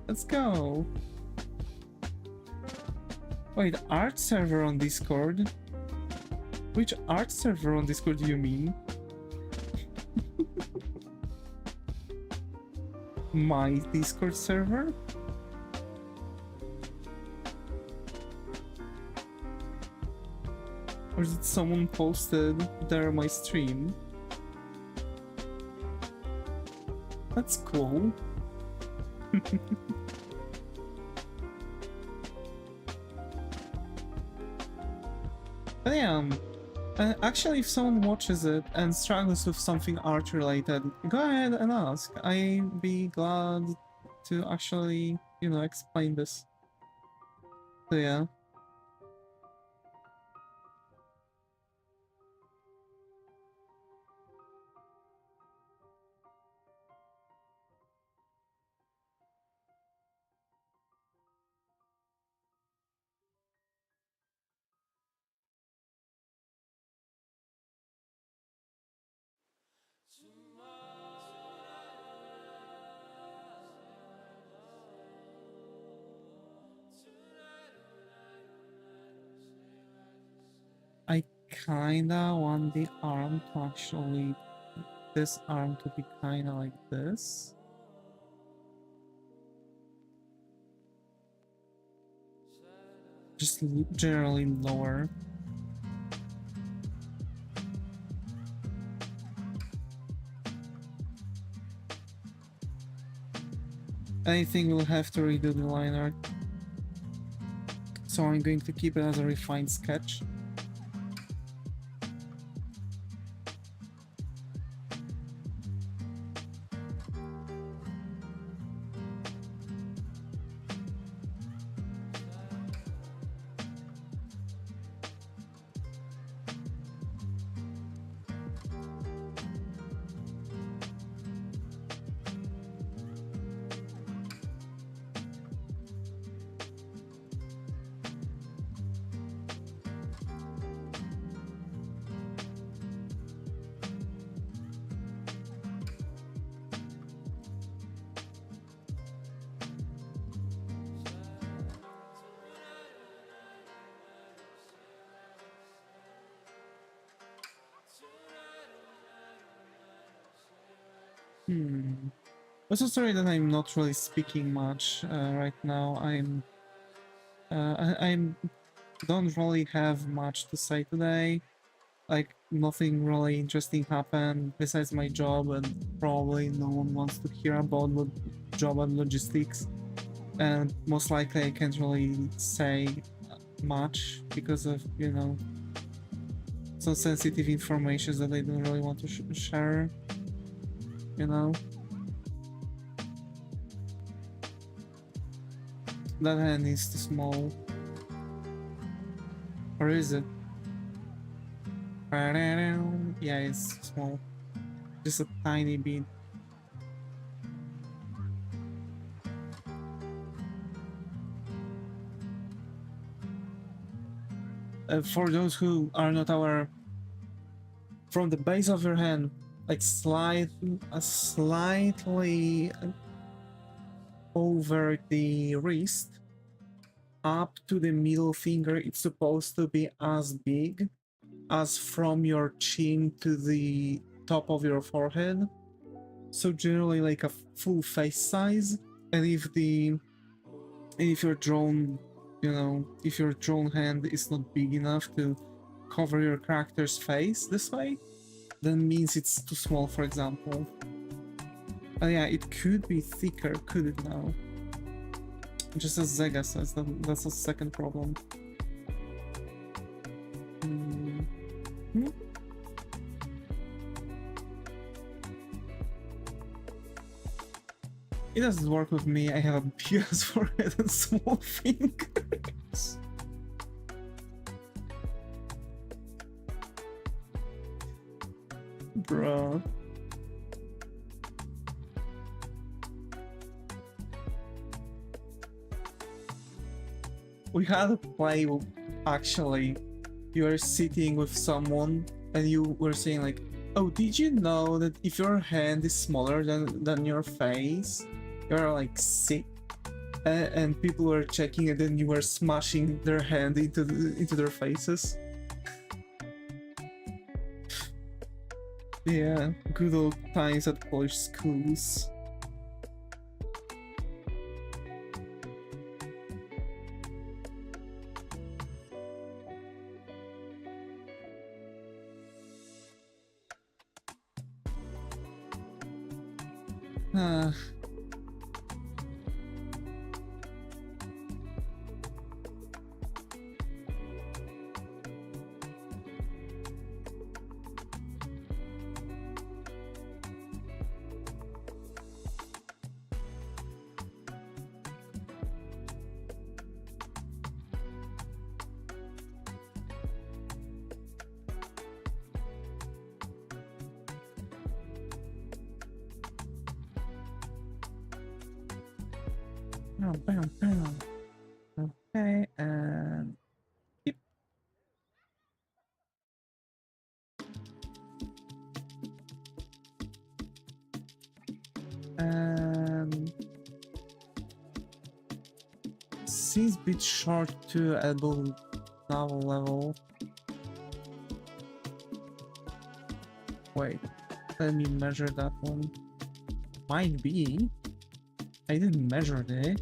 Let's go! Wait, art server on Discord? Which art server on Discord do you mean? My Discord server? Or did someone posted there my stream? That's cool. Damn. Actually, if someone watches it and struggles with something art related, go ahead and ask. I'd be glad to actually, you know, explain this. So yeah. I kinda want the arm to actually, this arm to be kinda like this. Just generally lower. I think we'll have to redo the line art. So I'm going to keep it as a refined sketch. Also sorry that I'm not really speaking much right now. I'm don't really have much to say today. Like nothing really interesting happened besides my job, and probably no one wants to hear about job and logistics. And most likely I can't really say much because of, you know, some sensitive information that I don't really want to share, you know. That hand is too small. Or is it? Yeah, it's small. Just a tiny bit. For those who are not aware, from the base of your hand, like slightly over the wrist, up to the middle finger, it's supposed to be as big as from your chin to the top of your forehead. So generally like a full face size. And if your drone, you know, if your drone hand is not big enough to cover your character's face this way, then means it's too small, for example. And yeah, it could be thicker, could it now? Just as Zega says, that's a second problem. It doesn't work with me. I have a PS forehead and small fingers. Bruh. We had a play actually. You were sitting with someone and you were saying like, oh, did you know that if your hand is smaller than your face, you're like sick? And people were checking and then you were smashing their hand into their faces. Yeah, good old times at college schools. Okay, and yep. Seems a bit short to elbow novel level. Wait, let me measure that one. Might be. I didn't measure it.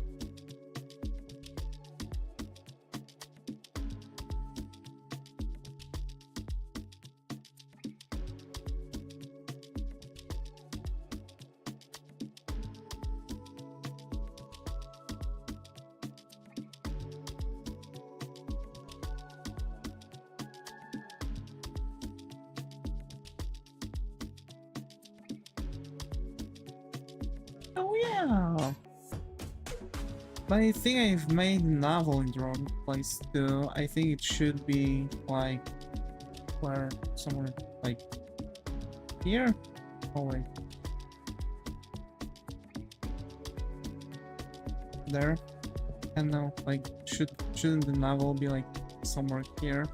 Oh yeah! But I think I've made navel in the wrong place too. I think it should be like where somewhere like here. Oh wait, there. And no, like shouldn't the navel be like somewhere here?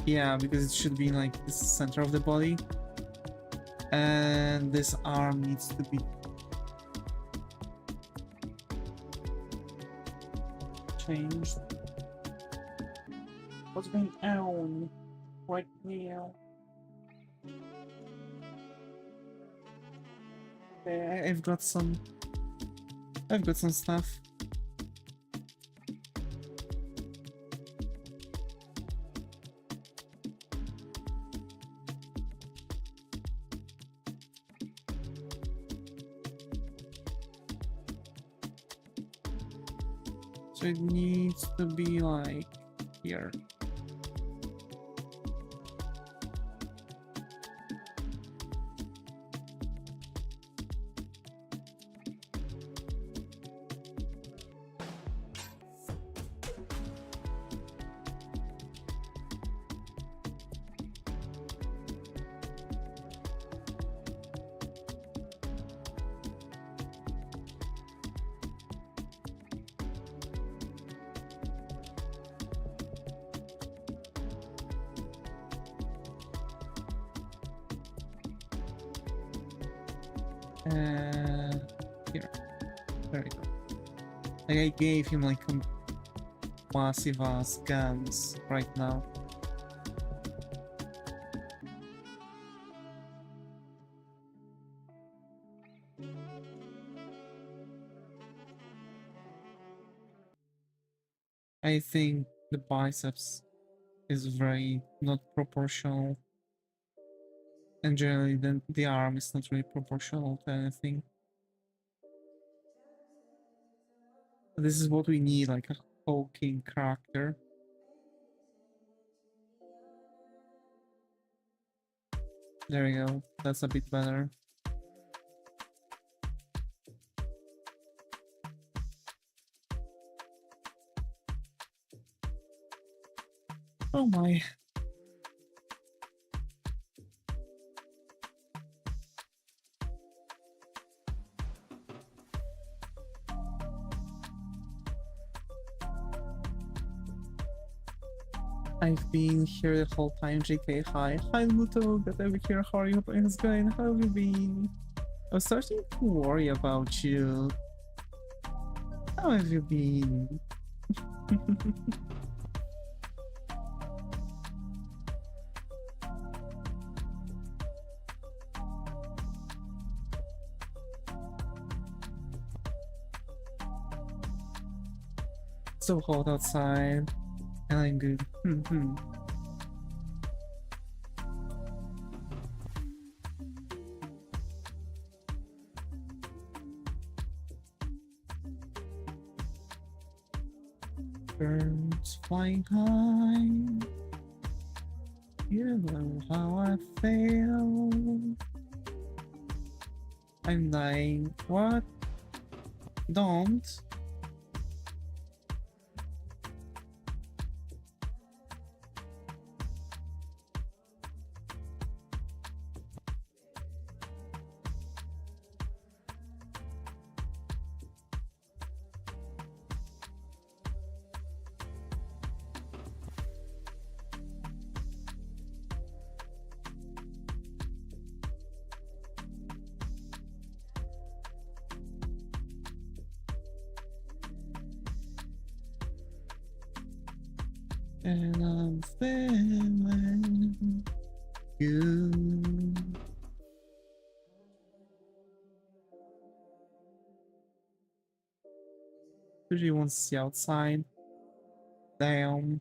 Yeah, because it should be like the center of the body, and this arm needs to be changed. What's going on right now? I've got some. I've got some stuff. So it needs to be like here. Here. There we go. Like I gave him like a massive ass guns right now. I think the biceps is very not proportional. And generally the arm is not really proportional to anything. This is what we need, like a hulking character. There we go, that's a bit better. Oh my. I've been here the whole time, JK. Hi. Hi, Luto. Got over here. How are you? Hope it's going. How have you been? I was starting to worry about you. How have you been? So hot outside, and I'm good. Birds flying high, you know how I feel. I'm dying. What? Don't. And I'm feeling good. Usually wants to see outside. Damn.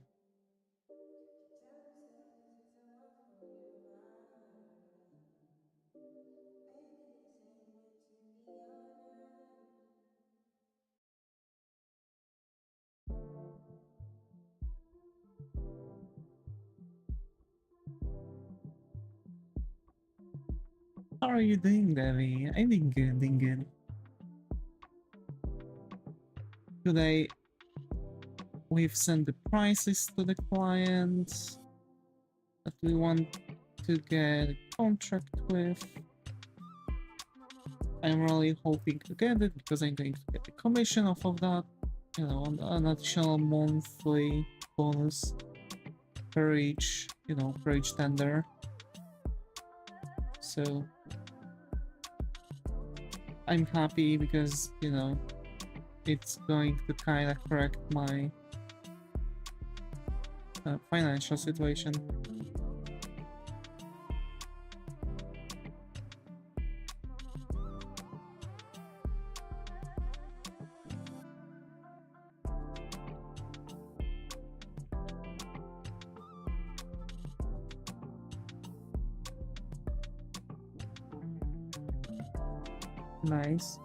How are you doing, Devi? I'm doing good, doing good. Today, we've sent the prices to the client that we want to get a contract with. I'm really hoping to get it because I'm going to get a commission off of that. You know, an additional monthly bonus per each, you know, per each tender. So I'm happy because, you know, it's going to kind of correct my financial situation. Nice.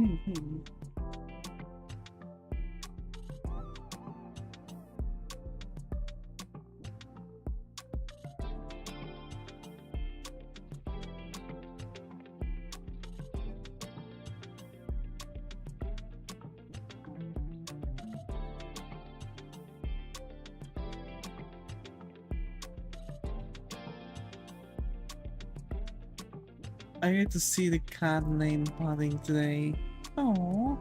I get to see the cat name Pudding today. Oh,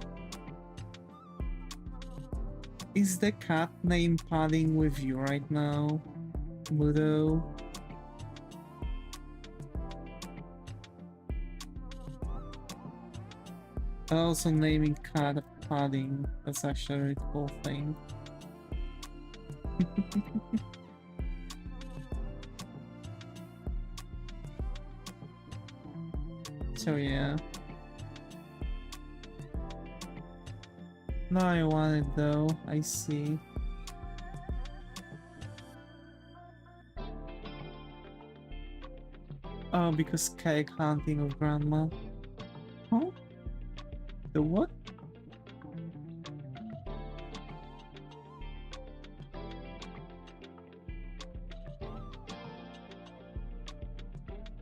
is the cat name Pudding with you right now, Mudo? Also naming cat Pudding. That's actually a really cool thing. So yeah. No, I want it though. I see. Oh, because cake hunting of grandma. Huh? The what?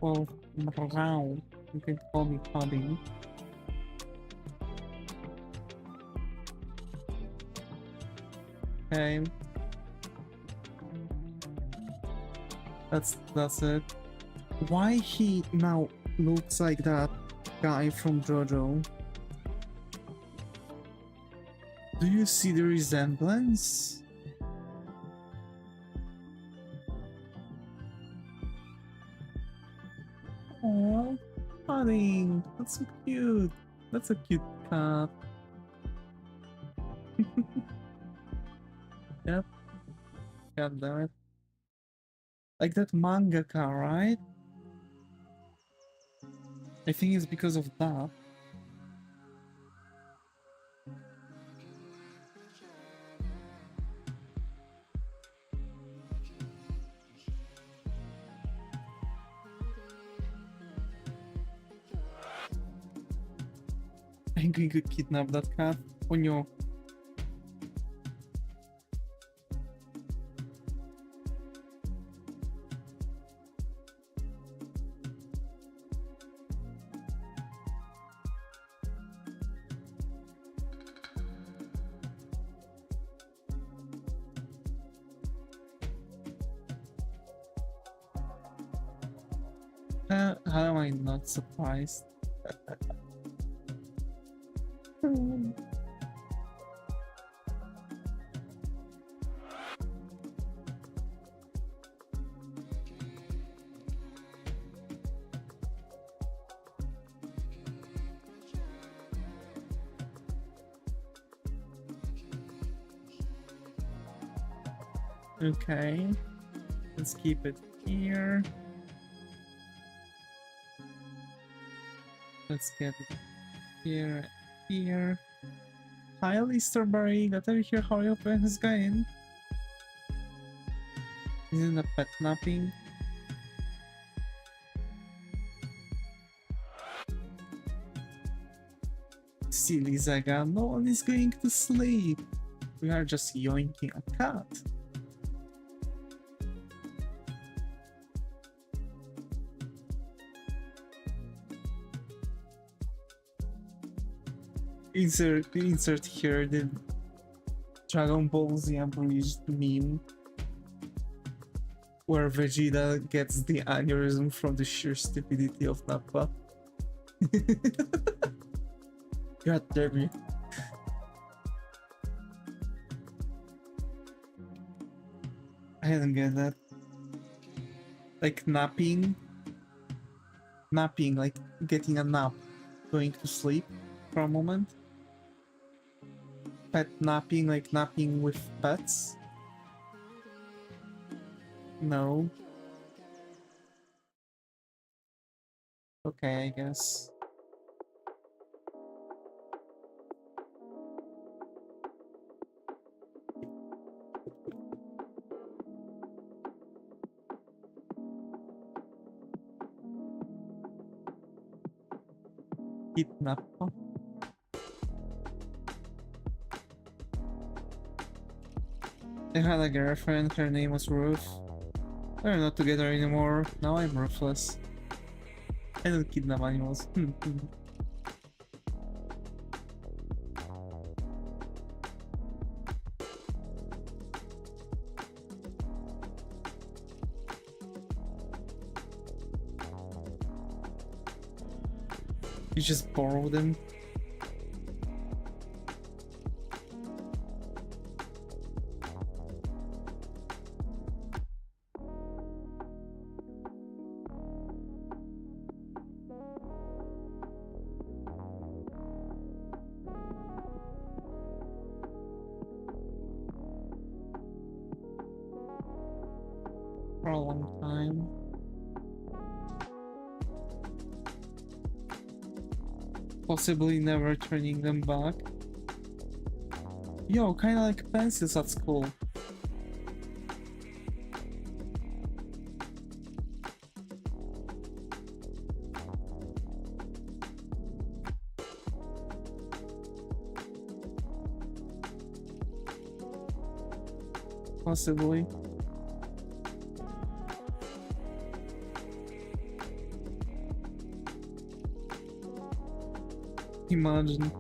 Well, Brown. You can call me Pudding. Okay. That's it. Why he now looks like that guy from JoJo? Do you see the resemblance? Oh, Pudding. That's so cute. That's a cute cat. Yep. God damn it. Like that mangaka, right? I think it's because of that. I'm going to kidnap that cat. Oh no. How am I not surprised? Okay, let's keep it here. Let's get it here, here. Hi, Listerberry. Got to hear how your plan is going. Isn't a pet napping? Silly Zaga, no one is going to sleep. We are just yoinking a cat. Insert here the Dragon Ball Z abridged meme where Vegeta gets the aneurysm from the sheer stupidity of Nappa. God damn it. I didn't get that. Like napping, like getting a nap, going to sleep for a moment. Pet napping, like napping with pets. No. Okay, I guess. Kidnap. I had a girlfriend, her name was Ruth. We're not together anymore, now I'm ruthless. I don't kidnap animals. You just borrow them. For a long time. Possibly never turning them back. Yo, kinda like pencils at school. Possibly. Imagine.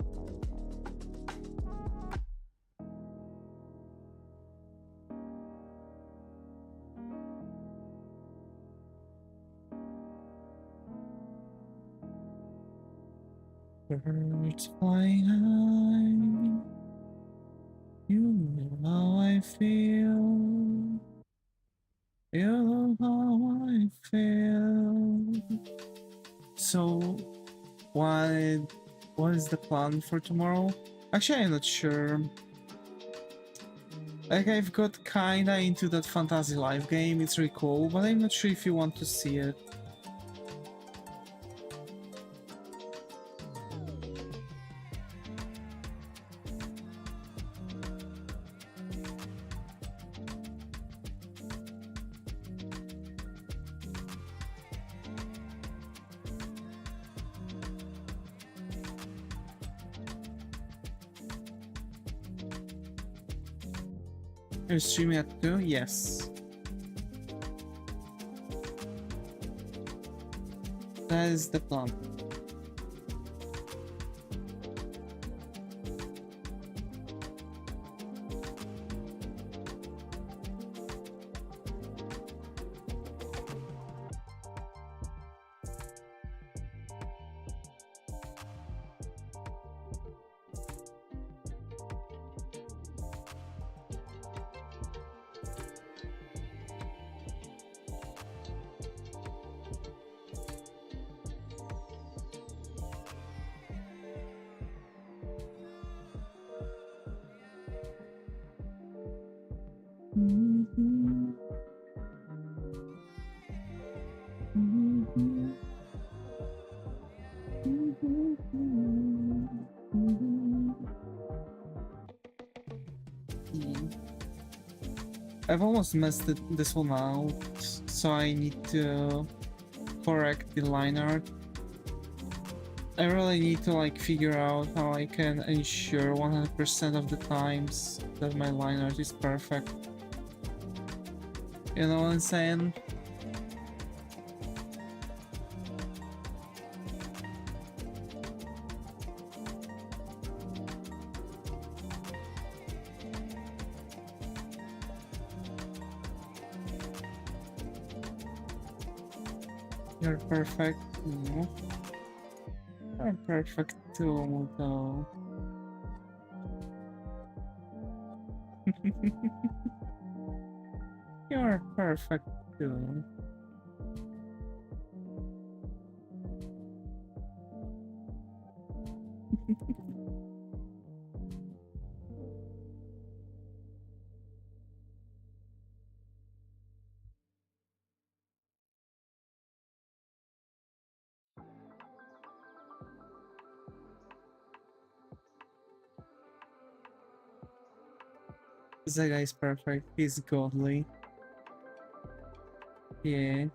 Birds flying high, you know how I feel. You know how I feel. So, what is the plan for tomorrow? Actually, I'm not sure. Like, I've got kinda into that Fantasy Life game, it's really cool, but I'm not sure if you want to see it. You're streaming at 2? Yes. That is the plan. I've almost messed this one out, so I need to correct the line art. I really need to like figure out how I can ensure 100% of the times that my line art is perfect. You know what I'm saying? You're perfect. No. You're perfect too, though. You're perfect too. That guy's perfect. He's godly. Yeah.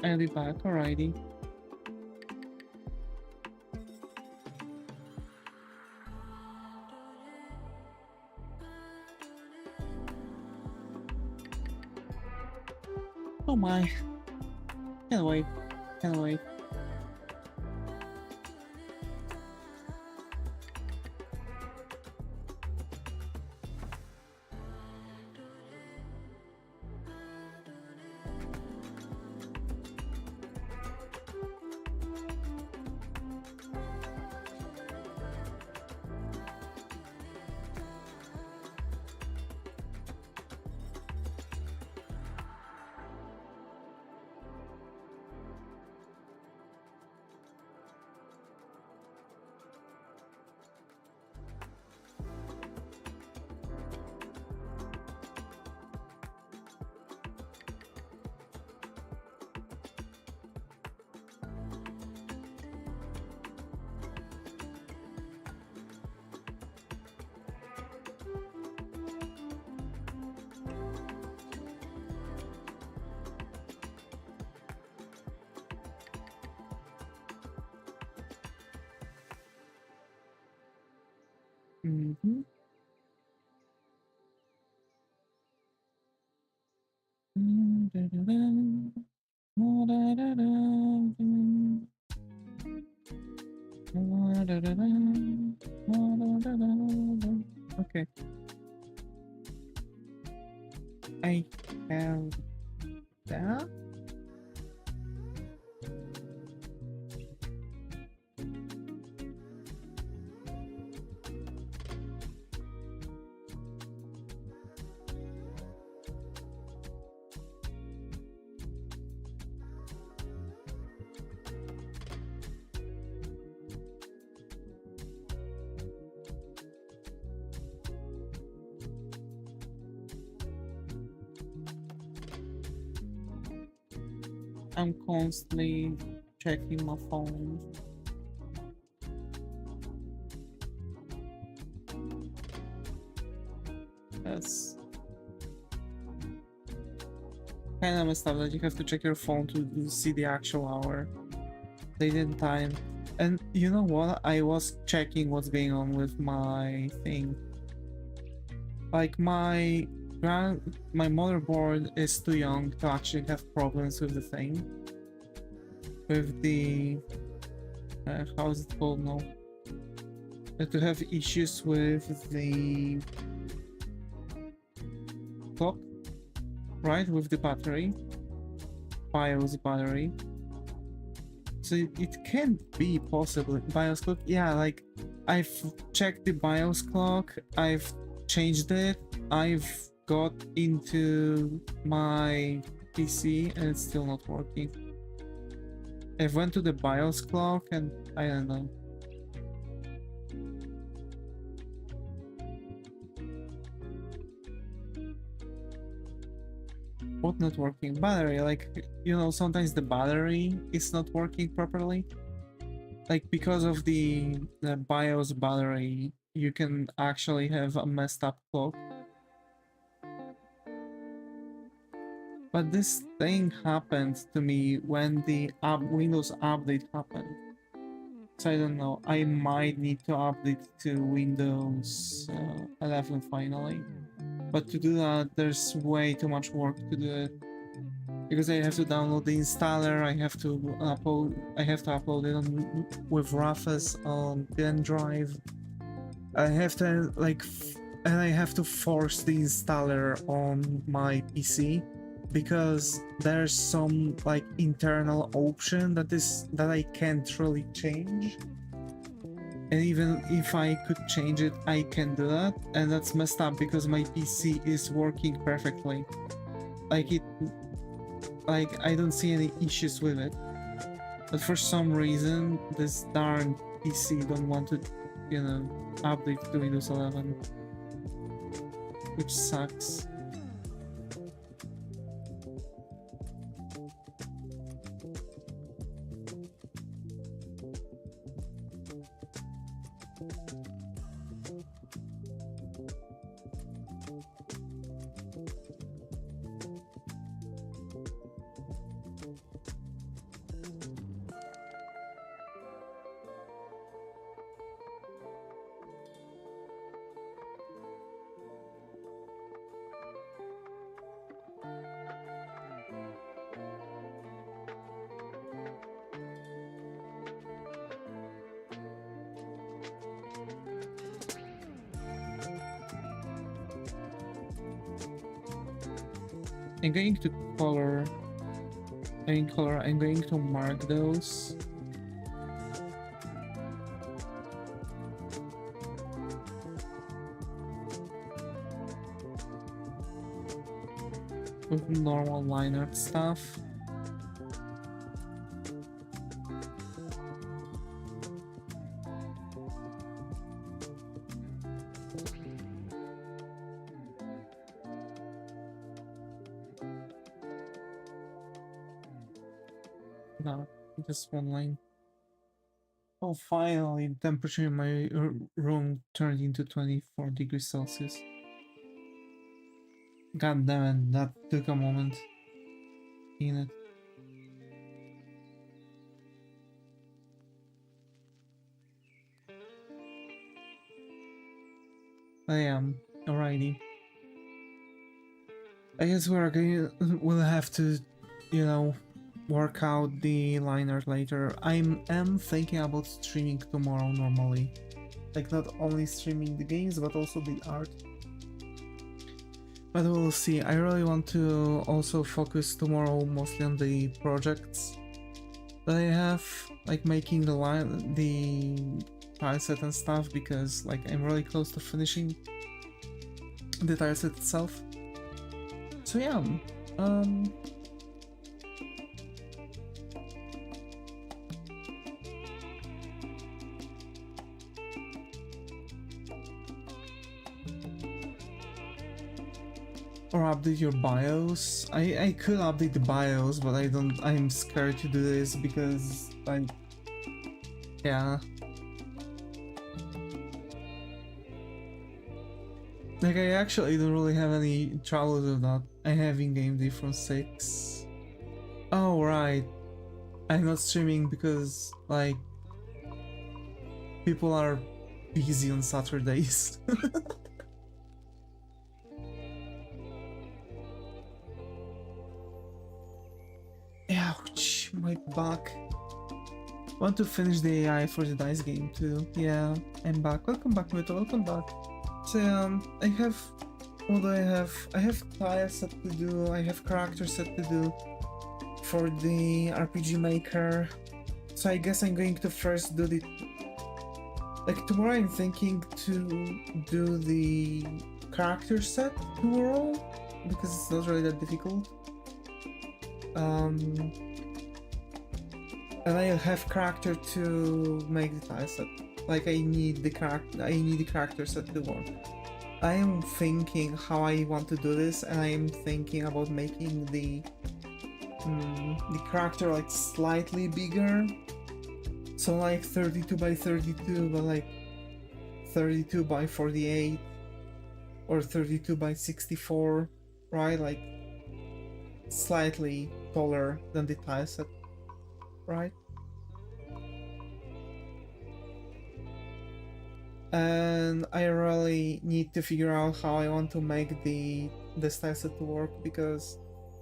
I'll be back, alrighty. Oh my. Can't wait. Can't wait. Mm-hmm. Okay. I have that. I'm constantly checking my phone. That's kind of messed up that you have to check your phone to see the actual hour, date and time. And you know what? I was checking what's going on with my thing. Like my motherboard is too young to actually have problems with the thing. With the how is it called now? To have issues with the clock, right? With the battery, BIOS battery. So it can't be possible. BIOS clock, yeah. Like I've checked the BIOS clock. I've changed it. I've got into my PC and it's still not working. I went to the BIOS clock and I don't know. What not working? Battery, like, you know, sometimes the battery is not working properly. Like, because of the BIOS battery, you can actually have a messed up clock. But this thing happened to me when the Windows update happened. So I don't know, I might need to update to Windows 11 finally. But to do that, there's way too much work to do it. Because I have to download the installer, I have to upload it on, with Rufus on pen drive. I have to and I have to force the installer on my PC because there's some like internal option that I can't really change. And even if I could change it, I can do that, and that's messed up because my PC is working perfectly. Like I don't see any issues with it. But for some reason, this darn PC don't want to, you know, update to Windows 11. Which sucks. I'm going to color. I'm going to mark those. With normal line art stuff. No, just one line. Oh, finally, the temperature in my room turned into 24 degrees Celsius. God damn it, that took a moment. In it. I am. Alrighty. I guess we'll have to, you know, work out the line art later. I am thinking about streaming tomorrow normally. Like, not only streaming the games, but also the art. But we'll see. I really want to also focus tomorrow mostly on the projects that I have, like making the tile set and stuff, because like I'm really close to finishing the tile set itself. So yeah, or update your BIOS. I could update the BIOS, but I'm scared to do this because yeah. Like, I actually don't really have any troubles with that. I have in-game difference 6. Oh, right. I'm not streaming because, like, people are busy on Saturdays. Ouch, my back. Want to finish the AI for the dice game too. Yeah, I'm back. Welcome back, Mito. Welcome back. So I have, what do I have? I have tile set to do, I have character set to do for the RPG Maker. So I guess I'm going to first do the, like tomorrow I'm thinking to do the character set tomorrow, because it's not really that difficult. And I'll have character to make the tile set. Like I need the character set to work. I am thinking how I want to do this, and I am thinking about making the character like slightly bigger. So like 32 by 32, but like 32 by 48 or 32 by 64, right? Like slightly taller than the tile set, right? And I really need to figure out how I want to make this tile set to work, because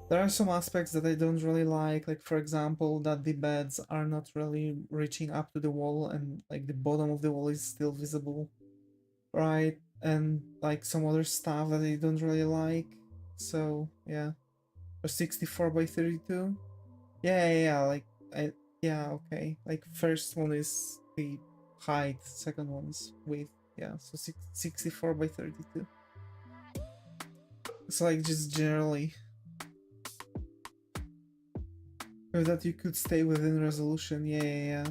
there are some aspects that I don't really like for example that the beds are not really reaching up to the wall, and like the bottom of the wall is still visible, right? And like some other stuff that I don't really like. So yeah, or 64 by 32. Yeah, okay, like first one is the height, second one is width. Yeah, so 64 by 32. It's like just generally so that you could stay within resolution. Yeah.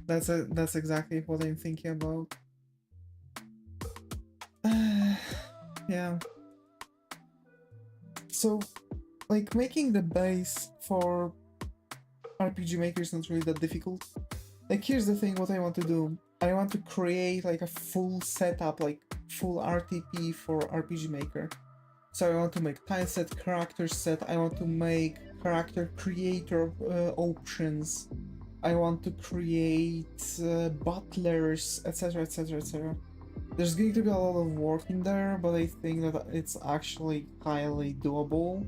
That's exactly what I'm thinking about. Yeah. So, like, making the base for RPG Maker is not really that difficult. Like, here's the thing, what I want to do. I want to create, like, a full setup, like, full RTP for RPG Maker. So I want to make tile set, character set, I want to make character creator options, I want to create butlers, etc, etc, etc. There's going to be a lot of work in there, but I think that it's actually highly doable.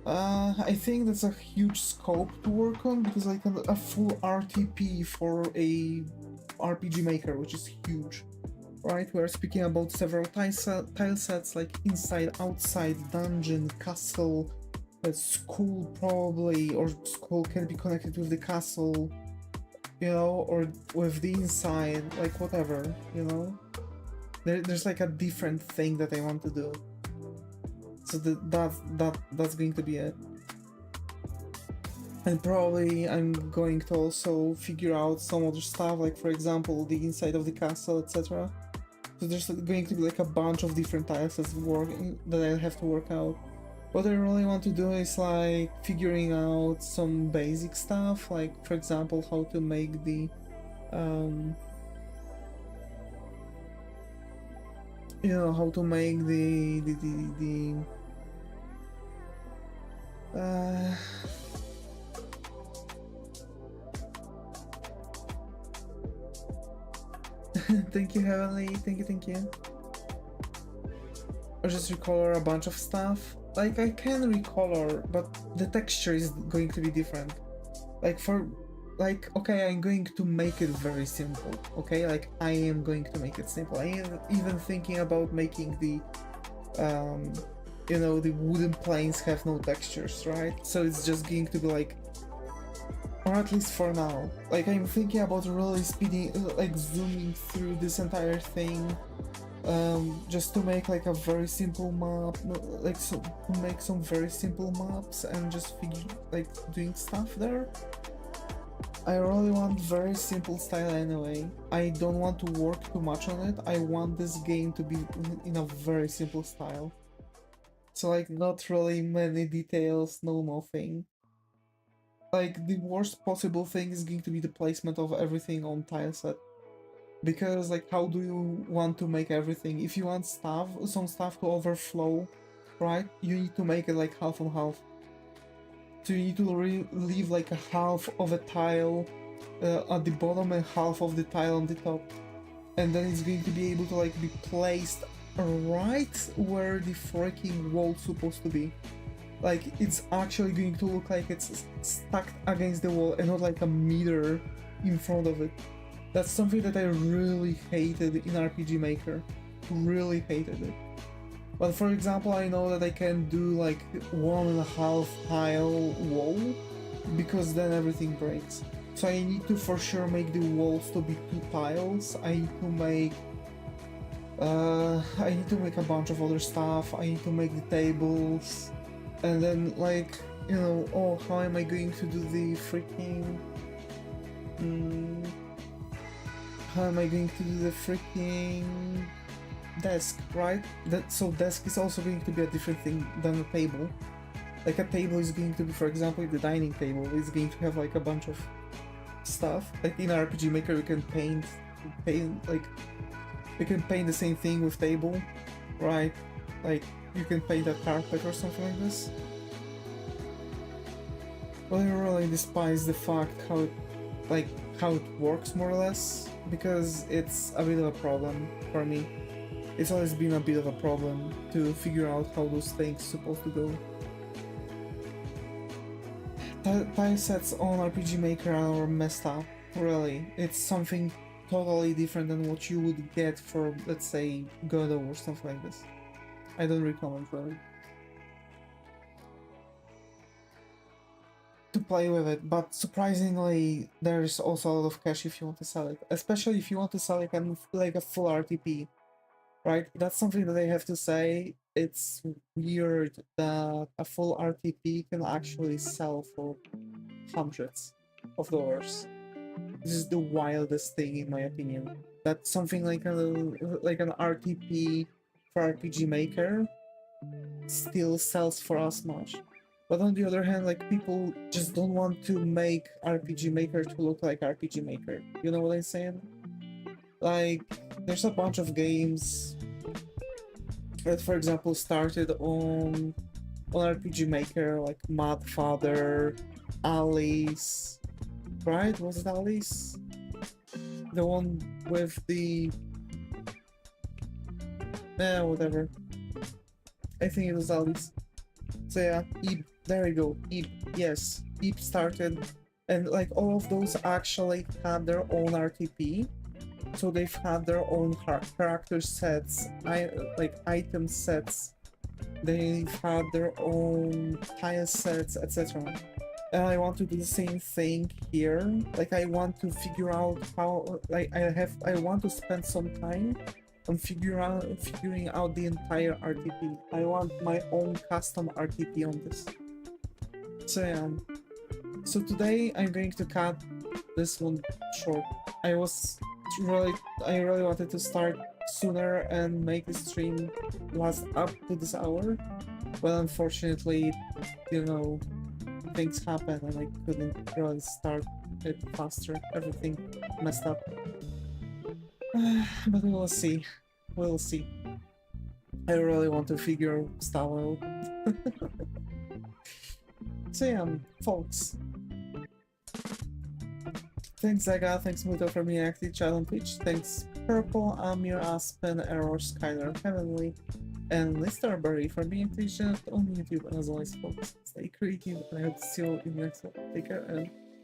I think that's a huge scope to work on, because like a full RTP for a RPG Maker, which is huge. right? We're speaking about several tile sets like inside, outside, dungeon, castle, school probably, or school can be connected with the castle, you know, or with the inside, like whatever, you know. There's like a different thing that I want to do. So that's going to be it. And probably I'm going to also figure out some other stuff, like for example the inside of the castle, etc. So there's going to be like a bunch of different tiles that I have to work out. What I really want to do is like figuring out some basic stuff, like for example how to make the you know, how to make the thank you, Heavenly, thank you. Or just recolor a bunch of stuff. Like, I can recolor, but the texture is going to be different. Like, okay, I'm going to make it very simple, okay? Like, I am going to make it simple. I am even thinking about making the, you know, the wooden planes have no textures, right? So it's just going to be like, or at least for now. Like, I'm thinking about really like zooming through this entire thing, just to make like a very simple map, like to make some very simple maps and just like doing stuff there. I really want very simple style anyway. I don't want to work too much on it. I want this game to be in a very simple style. So like not really many details, no nothing. Like the worst possible thing is going to be the placement of everything on tile set. Because like how do you want to make everything? If you want some stuff to overflow, right? You need to make it like half and half. So you need to leave like a half of a tile at the bottom and half of the tile on the top. And then it's going to be able to like be placed right where the freaking wall's supposed to be. Like it's actually going to look like it's stuck against the wall and not like a meter in front of it. That's something that I really hated in RPG Maker. Really hated it. But for example, I know that I can do like 1.5 tile wall, because then everything breaks. So I need to for sure make the walls to be 2 tiles. I need to make a bunch of other stuff. I need to make the tables. And then like, you know, oh, how am I going to do the freaking how am I going to do the freaking desk, right? So desk is also going to be a different thing than a table. Like a table is going to be, for example, the dining table is going to have like a bunch of stuff. Like in RPG Maker, you can paint like you can paint the same thing with table, right? Like you can paint a carpet or something like this. But I really despise the fact how it works more or less, because it's a bit of a problem for me. It's always been a bit of a problem to figure out how those things are supposed to go. Tile sets on RPG Maker are messed up, really. It's something totally different than what you would get for, let's say, Godot or stuff like this. I don't recommend really to play with it, but surprisingly there's also a lot of cash if you want to sell it, especially if you want to sell it like a full RTP, right? That's something that I have to say. It's weird that a full RTP can actually sell for hundreds of dollars. This is the wildest thing in my opinion. That something like an RTP for RPG Maker still sells for as much. But on the other hand, like people just don't want to make RPG Maker to look like RPG Maker. You know what I'm saying? Like, there's a bunch of games that, for example, started on RPG Maker, like Mad Father, Alice, right? Was it Alice? The one with the... whatever. I think it was Alice. So yeah, Eve, there we go, Eve, yes, Eve started, and like all of those actually had their own RTP, So they've had their own character sets, like item sets. They've had their own tile sets, etc. And I want to do the same thing here. Like I want to figure out how, like I want to spend some time on figuring out the entire RTP. I want my own custom RTP on this. So yeah. So today I'm going to cut this one short. I really wanted to start sooner and make the stream last up to this hour, but unfortunately, you know, things happen and I couldn't really start it faster. Everything messed up. But we'll see. We'll see. I really want to figure stuff out. So yeah, folks. Thanks Zaga, thanks Muto for being active chat on Twitch, thanks Purple, Amir, Aspen, Error, Skylar, Heavenly, and Listerberry for being active chat on YouTube. And as always folks, stay creative and I hope to see you in the next one. Take care and